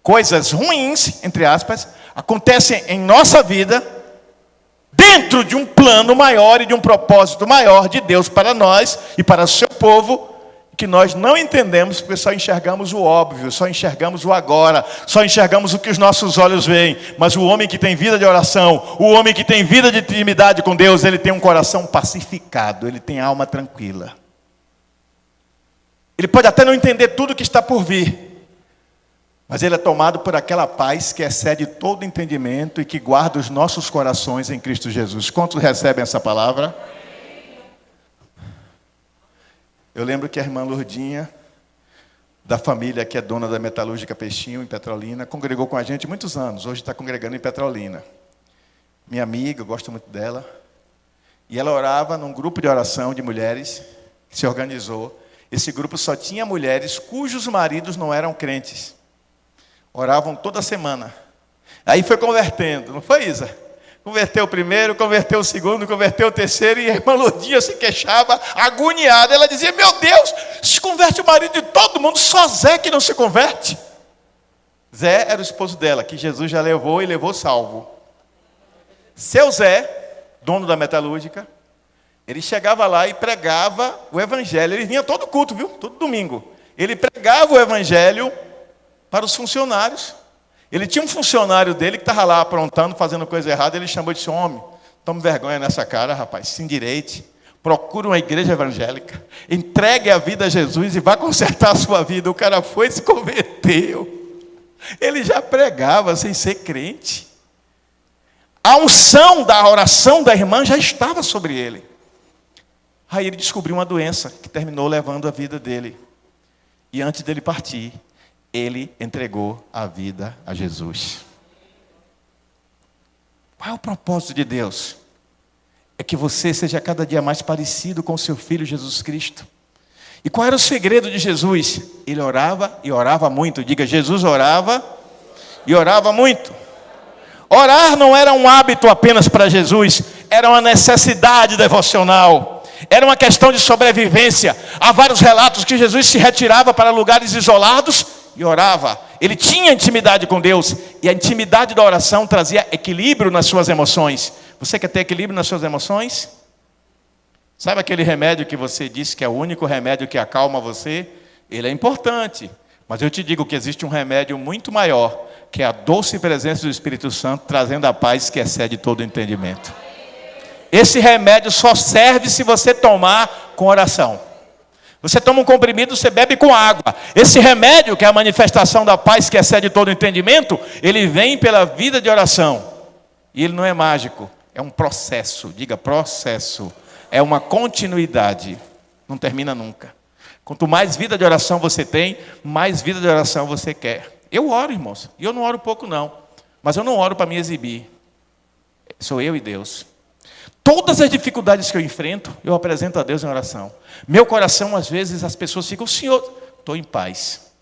coisas ruins, entre aspas, acontecem em nossa vida, dentro de um plano maior e de um propósito maior de Deus para nós e para o seu povo, que nós não entendemos, porque só enxergamos o óbvio, só enxergamos o agora, só enxergamos o que os nossos olhos veem. Mas o homem que tem vida de oração, o homem que tem vida de intimidade com Deus, ele tem um coração pacificado, ele tem alma tranquila. Ele pode até não entender tudo que está por vir, mas ele é tomado por aquela paz que excede todo entendimento e que guarda os nossos corações em Cristo Jesus. Quantos recebem essa palavra? Eu lembro que a irmã Lourdinha, da família que é dona da Metalúrgica Peixinho, em Petrolina, congregou com a gente muitos anos. Hoje está congregando em Petrolina. Minha amiga, eu gosto muito dela. E ela orava num grupo de oração de mulheres que se organizou. Esse grupo só tinha mulheres cujos maridos não eram crentes. Oravam toda semana. Aí foi convertendo, não foi, Isa? Converteu o primeiro, converteu o segundo, converteu o terceiro, e a irmã Lourdinha se queixava, agoniada. Ela dizia, meu Deus, se converte o marido de todo mundo, só Zé que não se converte. Zé era o esposo dela, que Jesus já levou e levou salvo. Seu Zé, dono da metalúrgica, ele chegava lá e pregava o evangelho. Ele vinha todo culto, viu? Todo domingo. Ele pregava o evangelho para os funcionários. Ele tinha um funcionário dele que estava lá aprontando, fazendo coisa errada. Ele chamou e disse, homem, tome vergonha nessa cara, rapaz, se endireite. Procure uma igreja evangélica. Entregue a vida a Jesus e vá consertar a sua vida. O cara foi e se converteu. Ele já pregava sem ser crente. A unção da oração da irmã já estava sobre ele. Aí ele descobriu uma doença que terminou levando a vida dele. E antes dele partir, ele entregou a vida a Jesus. Qual é o propósito de Deus? É que você seja cada dia mais parecido com o seu Filho Jesus Cristo. E qual era o segredo de Jesus? Ele orava e orava muito. Diga, Jesus orava e orava muito. Orar não era um hábito apenas para Jesus, era uma necessidade devocional. Era uma questão de sobrevivência. Há vários relatos que Jesus se retirava para lugares isolados e orava. Ele tinha intimidade com Deus. E a intimidade da oração trazia equilíbrio nas suas emoções. Você quer ter equilíbrio nas suas emoções? Sabe aquele remédio que você disse que é o único remédio que acalma você? Ele é importante. Mas eu te digo que existe um remédio muito maior, que é a doce presença do Espírito Santo, trazendo a paz que excede todo entendimento. Esse remédio só serve se você tomar com oração. Você toma um comprimido, você bebe com água. Esse remédio, que é a manifestação da paz que excede todo entendimento, ele vem pela vida de oração. E ele não é mágico, é um processo. Diga, processo. É uma continuidade. Não termina nunca. Quanto mais vida de oração você tem, mais vida de oração você quer. Eu oro, irmãos. E eu não oro pouco, não. Mas eu não oro para me exibir. Sou eu e Deus. Todas as dificuldades que eu enfrento, eu apresento a Deus em oração. Meu coração, às vezes, as pessoas ficam, Senhor, estou em paz.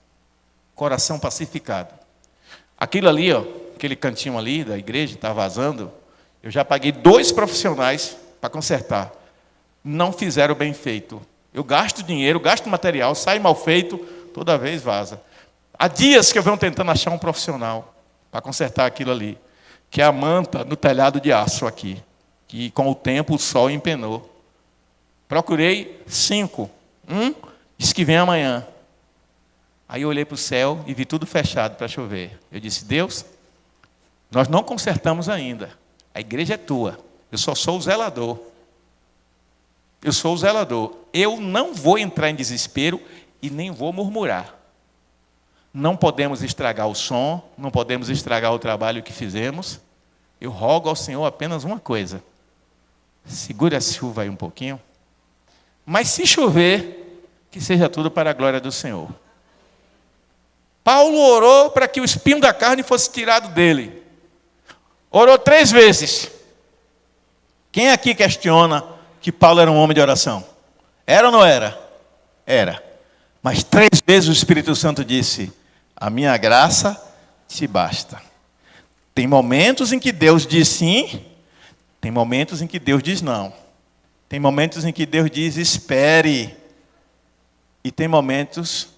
Coração pacificado. Aquilo ali, ó, aquele cantinho ali da igreja, está vazando, eu já paguei 2 profissionais para consertar. Não fizeram bem feito. Eu gasto dinheiro, gasto material, sai mal feito, toda vez vaza. Há dias que eu venho tentando achar um profissional para consertar aquilo ali, que é a manta no telhado de aço aqui, que com o tempo o sol empenou. Procurei 5. Disse que vem amanhã. Aí eu olhei para o céu e vi tudo fechado para chover. Eu disse, Deus, nós não consertamos ainda. A igreja é tua. Eu só sou o zelador. Eu sou o zelador. Eu não vou entrar em desespero e nem vou murmurar. Não podemos estragar o som, não podemos estragar o trabalho que fizemos. Eu rogo ao Senhor apenas uma coisa. Segure a chuva aí um pouquinho. Mas se chover, que seja tudo para a glória do Senhor. Paulo orou para que o espinho da carne fosse tirado dele. Orou 3 vezes. Quem aqui questiona que Paulo era um homem de oração? Era ou não era? Era. Mas 3 vezes o Espírito Santo disse, a minha graça te basta. Tem momentos em que Deus diz sim, tem momentos em que Deus diz não. Tem momentos em que Deus diz espere. E tem momentos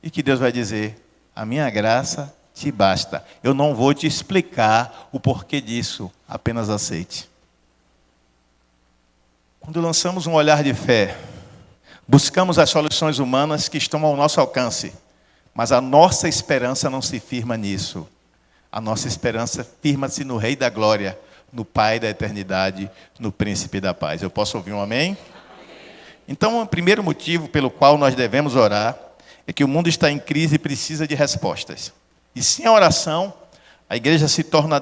em que Deus vai dizer, a minha graça te basta. Eu não vou te explicar o porquê disso, apenas aceite. Quando lançamos um olhar de fé, buscamos as soluções humanas que estão ao nosso alcance, mas a nossa esperança não se firma nisso. A nossa esperança firma-se no Rei da Glória, no Pai da eternidade, no Príncipe da paz. Eu posso ouvir um amém? Então, o primeiro motivo pelo qual nós devemos orar é que o mundo está em crise e precisa de respostas. E sem a oração, a igreja se torna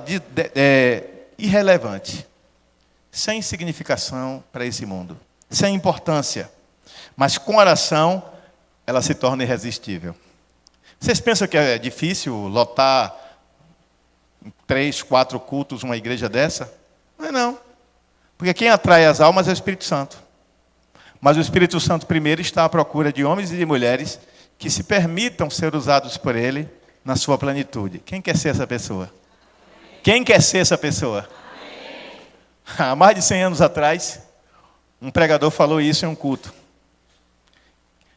irrelevante, sem significação para esse mundo, sem importância. Mas com oração, ela se torna irresistível. Vocês pensam que é difícil lotar 3, 4 cultos uma igreja dessa? Não é não. Porque quem atrai as almas é o Espírito Santo. Mas o Espírito Santo primeiro está à procura de homens e de mulheres que se permitam ser usados por Ele na sua plenitude. Quem quer ser essa pessoa? Quem quer ser essa pessoa? Há mais de 100 anos atrás, um pregador falou isso em um culto.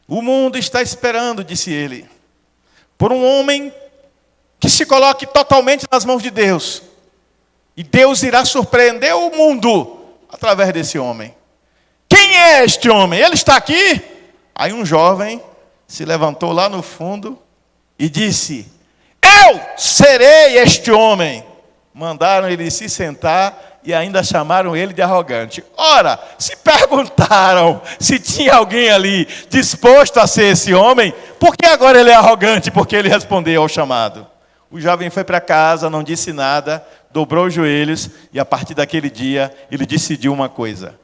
O mundo está esperando, disse ele, por um homem que se coloque totalmente nas mãos de Deus. E Deus irá surpreender o mundo através desse homem. Quem é este homem? Ele está aqui? Aí um jovem se levantou lá no fundo e disse, eu serei este homem. Mandaram ele se sentar e ainda chamaram ele de arrogante. Ora, se perguntaram se tinha alguém ali disposto a ser esse homem, por que agora ele é arrogante? Porque ele respondeu ao chamado. O jovem foi para casa, não disse nada, dobrou os joelhos e a partir daquele dia ele decidiu uma coisa.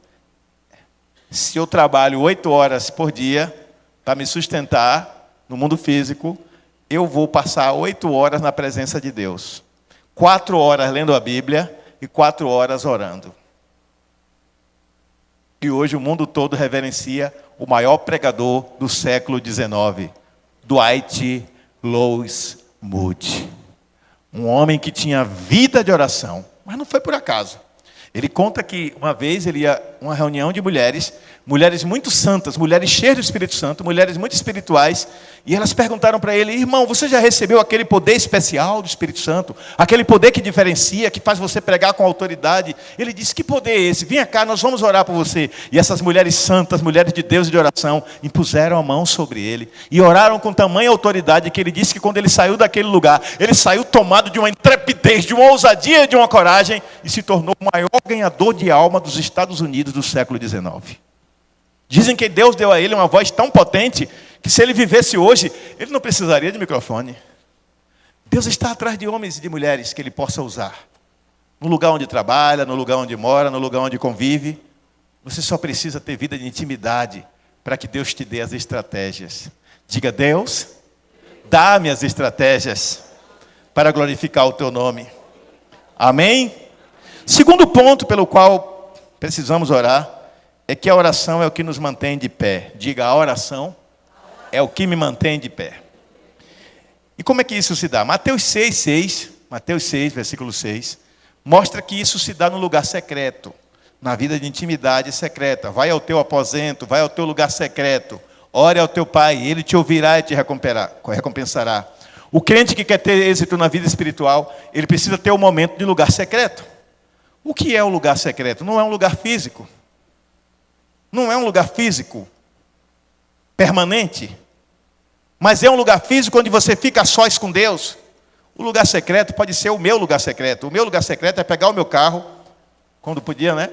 Se eu trabalho 8 horas por dia para me sustentar no mundo físico, eu vou passar 8 horas na presença de Deus. 4 horas lendo a Bíblia e 4 horas orando. E hoje o mundo todo reverencia o maior pregador do século XIX, Dwight Louis Moody. Um homem que tinha vida de oração, mas não foi por acaso. Ele conta que uma vez ele ia a uma reunião de mulheres muito santas, mulheres cheias do Espírito Santo, mulheres muito espirituais, e elas perguntaram para ele, irmão, você já recebeu aquele poder especial do Espírito Santo? Aquele poder que diferencia, que faz você pregar com autoridade? Ele disse, que poder é esse? Venha cá, nós vamos orar por você. E essas mulheres santas, mulheres de Deus e de oração, impuseram a mão sobre ele, e oraram com tamanha autoridade, que ele disse que quando ele saiu daquele lugar, ele saiu tomado de uma intrepidez, de uma ousadia, de uma coragem, e se tornou o maior ganhador de alma dos Estados Unidos do século XIX. Dizem que Deus deu a ele uma voz tão potente que se ele vivesse hoje, ele não precisaria de microfone. Deus está atrás de homens e de mulheres que ele possa usar. No lugar onde trabalha, no lugar onde mora, no lugar onde convive. Você só precisa ter vida de intimidade para que Deus te dê as estratégias. Diga, Deus, dá-me as estratégias para glorificar o teu nome. Amém? Segundo ponto pelo qual precisamos orar, é que a oração é o que nos mantém de pé. Diga, a oração é o que me mantém de pé. E como é que isso se dá? Mateus 6, versículo 6, mostra que isso se dá no lugar secreto, na vida de intimidade secreta. Vai ao teu aposento, vai ao teu lugar secreto, ore ao teu Pai, Ele te ouvirá e te recompensará. O crente que quer ter êxito na vida espiritual, ele precisa ter um momento de lugar secreto. O que é o lugar secreto? Não é um lugar físico. Não é um lugar físico permanente, mas é um lugar físico onde você fica a sós com Deus. O lugar secreto pode ser o meu lugar secreto. O meu lugar secreto é pegar o meu carro, quando podia, né?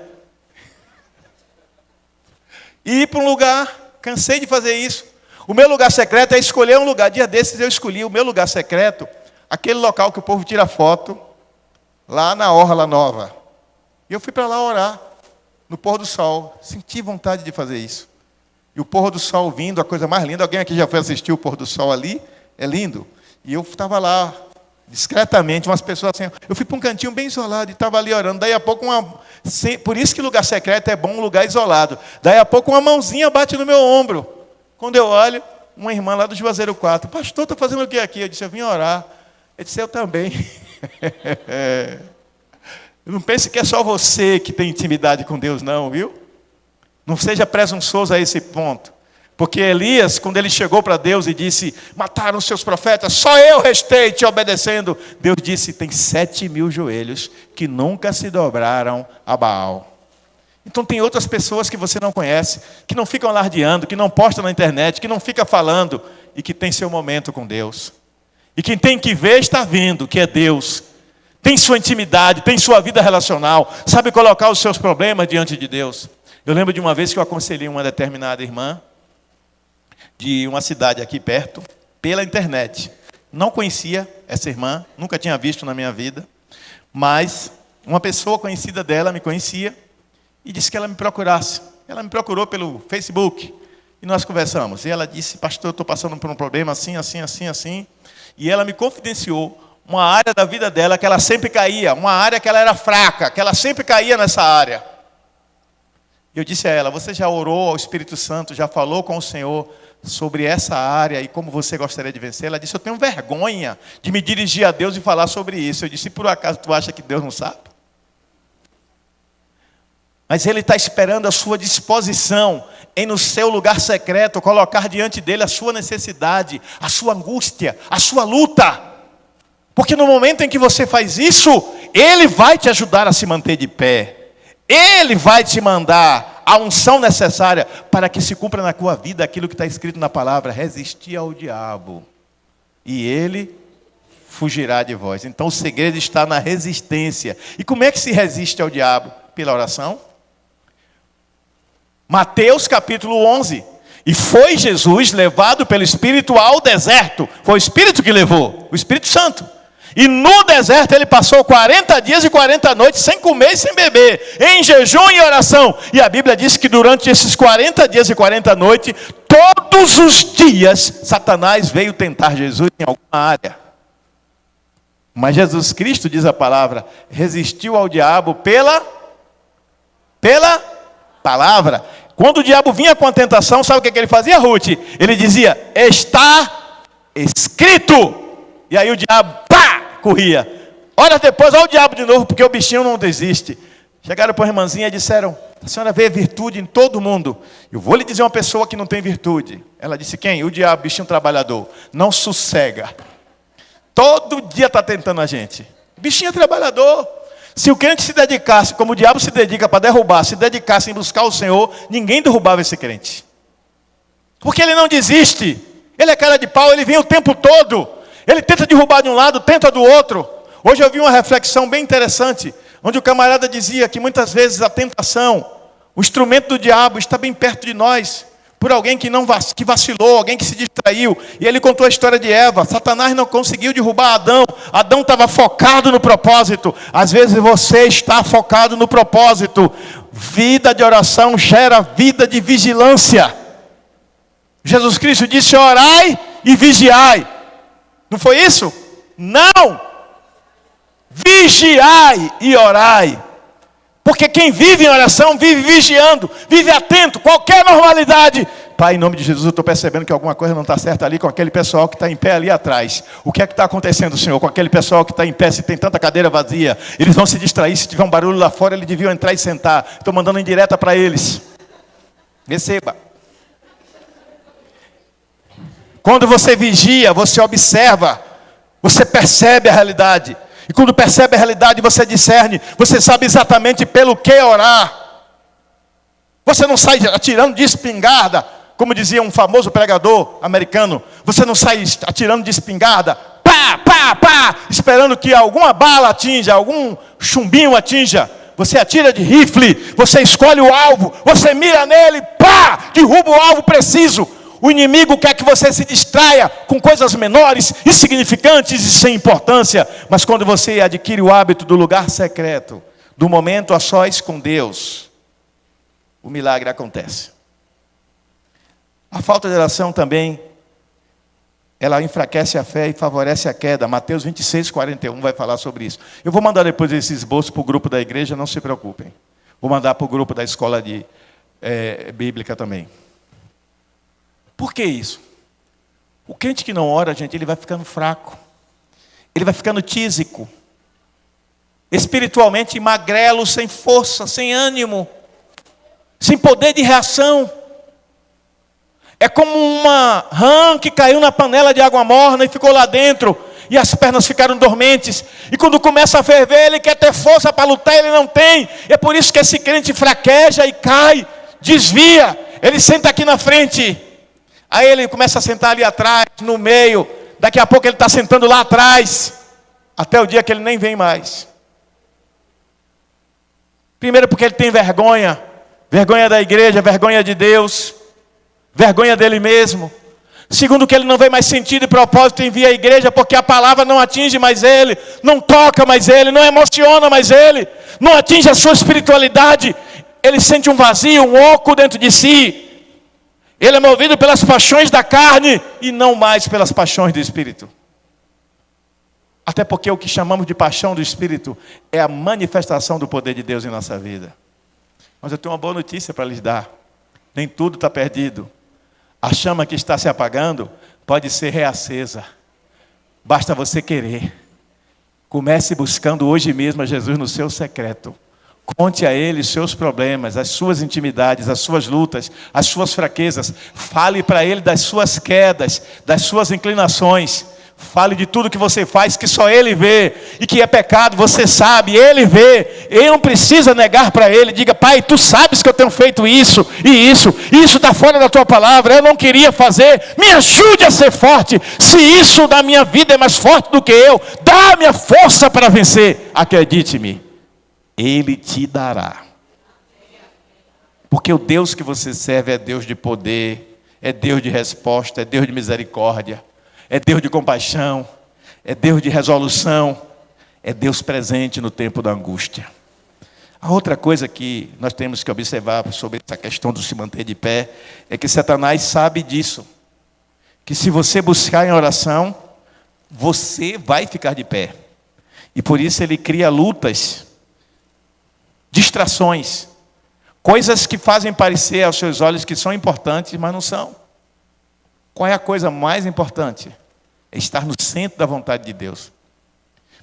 E ir para um lugar, cansei de fazer isso. O meu lugar secreto é escolher um lugar. Dia desses eu escolhi o meu lugar secreto, aquele local que o povo tira foto, lá na Orla Nova. E eu fui para lá orar, no pôr do sol. Senti vontade de fazer isso. E o pôr do sol vindo, a coisa mais linda. Alguém aqui já foi assistir o pôr do sol ali? É lindo. E eu estava lá, discretamente, umas pessoas assim. Eu fui para um cantinho bem isolado e estava ali orando. Daí a pouco, por isso que lugar secreto é bom, um lugar isolado. Daí a pouco uma mãozinha bate no meu ombro. Quando eu olho, uma irmã lá do Juazeiro 4. Pastor, estou fazendo o que aqui? Eu disse, eu vim orar. Ele disse, eu também. Não pense que é só você que tem intimidade com Deus, não, viu? Não seja presunçoso a esse ponto. Porque Elias, quando ele chegou para Deus e disse, mataram os seus profetas, só eu restei te obedecendo. Deus disse, tem 7.000 joelhos que nunca se dobraram a Baal. Então tem outras pessoas que você não conhece, que não ficam alardeando, que não postam na internet, que não ficam falando, e que tem seu momento com Deus. E quem tem que ver está vendo, que é Deus. Tem sua intimidade, tem sua vida relacional, sabe colocar os seus problemas diante de Deus. Eu lembro de uma vez que eu aconselhei uma determinada irmã, de uma cidade aqui perto, pela internet. Não conhecia essa irmã, nunca tinha visto na minha vida, mas uma pessoa conhecida dela me conhecia e disse que ela me procurasse. Ela me procurou pelo Facebook e nós conversamos. E ela disse, pastor, eu estou passando por um problema assim, assim, assim, assim. E ela me confidenciou uma área da vida dela que ela sempre caía, uma área que ela era fraca, que ela sempre caía nessa área. E eu disse a ela, você já orou ao Espírito Santo, já falou com o Senhor sobre essa área e como você gostaria de vencer? Ela disse, eu tenho vergonha de me dirigir a Deus e falar sobre isso. Eu disse, por acaso tu acha que Deus não sabe? Mas Ele está esperando a sua disposição em no seu lugar secreto, colocar diante dEle a sua necessidade, a sua angústia, a sua luta. Porque no momento em que você faz isso, Ele vai te ajudar a se manter de pé. Ele vai te mandar a unção necessária para que se cumpra na tua vida aquilo que está escrito na palavra, resistir ao diabo, e ele fugirá de vós. Então o segredo está na resistência. E como é que se resiste ao diabo? Pela oração. Mateus capítulo 11. E foi Jesus levado pelo Espírito ao deserto. Foi o Espírito que levou, o Espírito Santo. E no deserto ele passou 40 dias e 40 noites sem comer e sem beber, em jejum e oração. E a Bíblia diz que durante esses 40 dias e 40 noites, todos os dias, Satanás veio tentar Jesus em alguma área. Mas Jesus Cristo, diz a palavra, resistiu ao diabo pela palavra. Quando o diabo vinha com a tentação, sabe o que ele fazia, Ruth? Ele dizia, está escrito. E aí o diabo, pá, corria. Olha depois, olha o diabo de novo, porque o bichinho não desiste. Chegaram para a irmãzinha e disseram, a senhora vê virtude em todo mundo. Eu vou lhe dizer uma pessoa que não tem virtude. Ela disse, quem? O diabo, bichinho trabalhador. Não sossega. Todo dia está tentando a gente. Bichinho é trabalhador. Se o crente se dedicasse, como o diabo se dedica para derrubar, se dedicasse em buscar o Senhor, ninguém derrubava esse crente. Porque ele não desiste. Ele é cara de pau, ele vem o tempo todo. Ele tenta derrubar de um lado, tenta do outro. Hoje eu vi uma reflexão bem interessante, onde o camarada dizia que muitas vezes a tentação, o instrumento do diabo está bem perto de nós, por alguém que vacilou, alguém que se distraiu. E ele contou a história de Eva. Satanás não conseguiu derrubar Adão. Adão estava focado no propósito. Às vezes você está focado no propósito. Vida de oração gera vida de vigilância. Jesus Cristo disse, orai e vigiai. Não foi isso? Não! Vigiai e orai. Porque quem vive em oração, vive vigiando, vive atento, qualquer normalidade. Pai, em nome de Jesus, eu estou percebendo que alguma coisa não está certa ali com aquele pessoal que está em pé ali atrás. O que é que está acontecendo, Senhor, com aquele pessoal que está em pé, se tem tanta cadeira vazia? Eles vão se distrair, se tiver um barulho lá fora, eles deviam entrar e sentar. Estou mandando indireta para eles. Receba. Quando você vigia, você observa, você percebe a realidade. E quando percebe a realidade, você discerne, você sabe exatamente pelo que orar. Você não sai atirando de espingarda, como dizia um famoso pregador americano. Você não sai atirando de espingarda, pá, pá, pá, esperando que alguma bala atinja, algum chumbinho atinja. Você atira de rifle, você escolhe o alvo, você mira nele, pá, derruba o alvo preciso. O inimigo quer que você se distraia com coisas menores, insignificantes e sem importância. Mas quando você adquire o hábito do lugar secreto, do momento a sós com Deus, o milagre acontece. A falta de oração também, ela enfraquece a fé e favorece a queda. Mateus 26, 41 vai falar sobre isso. Eu vou mandar depois esse esboço para o grupo da igreja, não se preocupem. Vou mandar para o grupo da escola bíblica também. Por que isso? O crente que não ora, gente, ele vai ficando fraco. Ele vai ficando tísico. Espiritualmente magrelo, sem força, sem ânimo. Sem poder de reação. É como uma rã que caiu na panela de água morna e ficou lá dentro. E as pernas ficaram dormentes. E quando começa a ferver, ele quer ter força para lutar, ele não tem. É por isso que esse crente fraqueja e cai, desvia. Ele senta aqui na frente. Aí ele começa a sentar ali atrás, no meio. Daqui a pouco ele está sentando lá atrás. Até o dia que ele nem vem mais. Primeiro porque ele tem vergonha. Vergonha da igreja, vergonha de Deus. Vergonha dele mesmo. Segundo que ele não vê mais sentido e propósito em vir à igreja, porque a palavra não atinge mais ele, não toca mais ele, não emociona mais ele, não atinge a sua espiritualidade. Ele sente um vazio, um oco dentro de si. Ele é movido pelas paixões da carne e não mais pelas paixões do Espírito. Até porque o que chamamos de paixão do Espírito é a manifestação do poder de Deus em nossa vida. Mas eu tenho uma boa notícia para lhes dar. Nem tudo está perdido. A chama que está se apagando pode ser reacesa. Basta você querer. Comece buscando hoje mesmo a Jesus no seu secreto. Conte a Ele os seus problemas, as suas intimidades, as suas lutas, as suas fraquezas. Fale para Ele das suas quedas, das suas inclinações. Fale de tudo que você faz, que só Ele vê. E que é pecado, você sabe, Ele vê. Ele não precisa negar para Ele. Diga, Pai, Tu sabes que eu tenho feito isso e isso. Isso está fora da Tua palavra, eu não queria fazer. Me ajude a ser forte. Se isso da minha vida é mais forte do que eu, dá-me a força para vencer. Acredite-me. Ele te dará. Porque o Deus que você serve é Deus de poder, é Deus de resposta, é Deus de misericórdia, é Deus de compaixão, é Deus de resolução, é Deus presente no tempo da angústia. A outra coisa que nós temos que observar sobre essa questão de se manter de pé é que Satanás sabe disso. Que se você buscar em oração, você vai ficar de pé. E por isso ele cria lutas, distrações, coisas que fazem parecer aos seus olhos que são importantes, mas não são. Qual é a coisa mais importante? É estar no centro da vontade de Deus.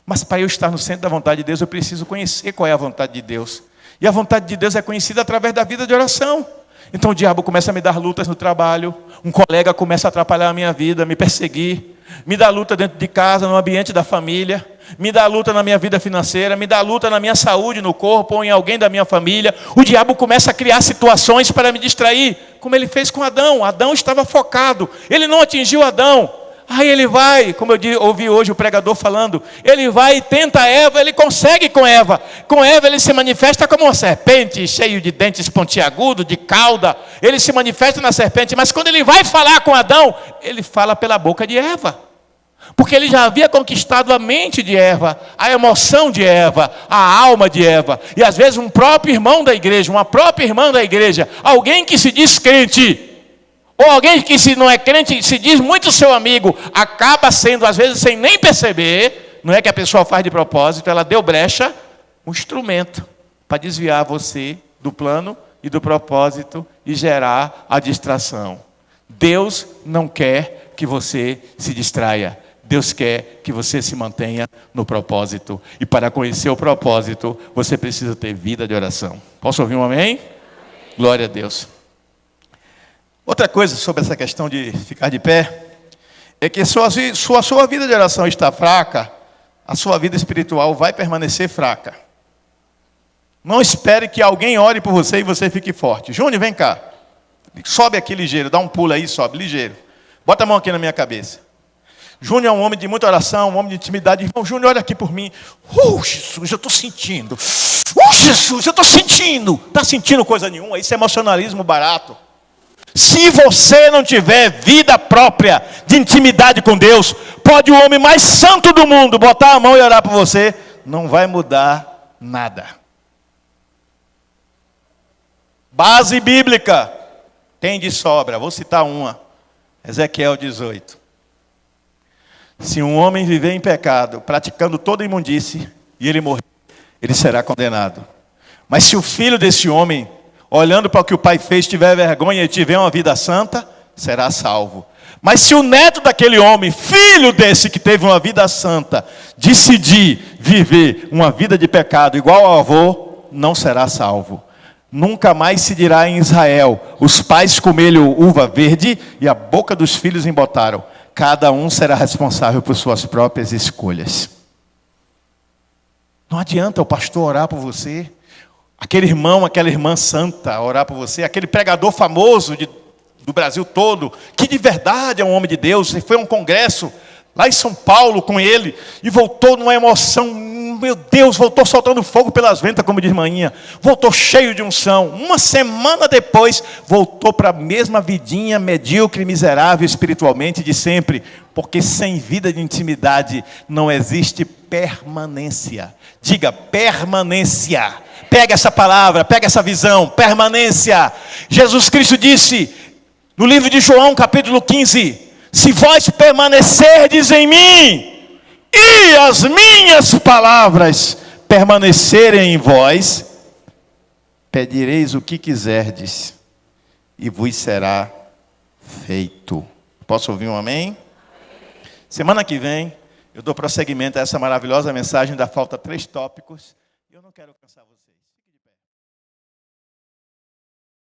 Mas para eu estar no centro da vontade de Deus, eu preciso conhecer qual é a vontade de Deus. E a vontade de Deus é conhecida através da vida de oração. Então o diabo começa a me dar lutas no trabalho, um colega começa a atrapalhar a minha vida, me perseguir, me dá luta dentro de casa, no ambiente da família, me dá luta na minha vida financeira, me dá luta na minha saúde, no corpo, ou em alguém da minha família. O diabo começa a criar situações para me distrair, como ele fez com Adão. Adão estava focado, ele não atingiu Adão. Aí ele vai, como eu ouvi hoje o pregador falando, ele vai e tenta Eva, ele consegue com Eva. Com Eva ele se manifesta como uma serpente, cheio de dentes pontiagudos, de cauda. Ele se manifesta na serpente, mas quando ele vai falar com Adão, ele fala pela boca de Eva. Porque ele já havia conquistado a mente de Eva, a emoção de Eva, a alma de Eva. E às vezes um próprio irmão da igreja, uma própria irmã da igreja, alguém que se diz crente, ou alguém que se não é crente, se diz muito seu amigo, acaba sendo, às vezes, sem nem perceber, não é que a pessoa faz de propósito, ela deu brecha, um instrumento para desviar você do plano e do propósito e gerar a distração. Deus não quer que você se distraia. Deus quer que você se mantenha no propósito. E para conhecer o propósito, você precisa ter vida de oração. Posso ouvir um amém? Glória a Deus. Outra coisa sobre essa questão de ficar de pé, é que se a sua vida de oração está fraca, a sua vida espiritual vai permanecer fraca. Não espere que alguém ore por você e você fique forte. Júnior, vem cá. Sobe aqui ligeiro, dá um pulo aí, sobe ligeiro. Bota a mão aqui na minha cabeça. Júnior é um homem de muita oração, um homem de intimidade. Irmão, Júnior, olha aqui por mim. Jesus, eu estou sentindo. Jesus, eu estou sentindo. Está sentindo coisa nenhuma? Isso é emocionalismo barato. Se você não tiver vida própria de intimidade com Deus, pode o homem mais santo do mundo botar a mão e orar por você, não vai mudar nada. Base bíblica tem de sobra. Vou citar uma. Ezequiel 18. Se um homem viver em pecado, praticando toda imundície, e ele morrer, ele será condenado. Mas se o filho desse homem, olhando para o que o pai fez, tiver vergonha e tiver uma vida santa, será salvo. Mas se o neto daquele homem, filho desse que teve uma vida santa, decidir viver uma vida de pecado igual ao avô, não será salvo. Nunca mais se dirá em Israel: os pais comeram uva verde e a boca dos filhos embotaram. Cada um será responsável por suas próprias escolhas. Não adianta o pastor orar por você, aquele irmão, aquela irmã santa orar por você, aquele pregador famoso do Brasil todo, que de verdade é um homem de Deus, e foi a um congresso lá em São Paulo com ele, e voltou numa emoção, meu Deus, voltou soltando fogo pelas ventas, como diz manhinha, voltou cheio de unção. Uma semana depois, voltou para a mesma vidinha medíocre e miserável espiritualmente de sempre, porque sem vida de intimidade não existe permanência. Diga, permanência. Pega essa palavra, pega essa visão, permanência. Jesus Cristo disse, no livro de João, capítulo 15, se vós permanecerdes em mim, e as minhas palavras permanecerem em vós, pedireis o que quiserdes, e vos será feito. Posso ouvir um amém? Semana que vem, eu dou prosseguimento a essa maravilhosa mensagem, ainda falta 3 tópicos, e eu não quero cansar vocês.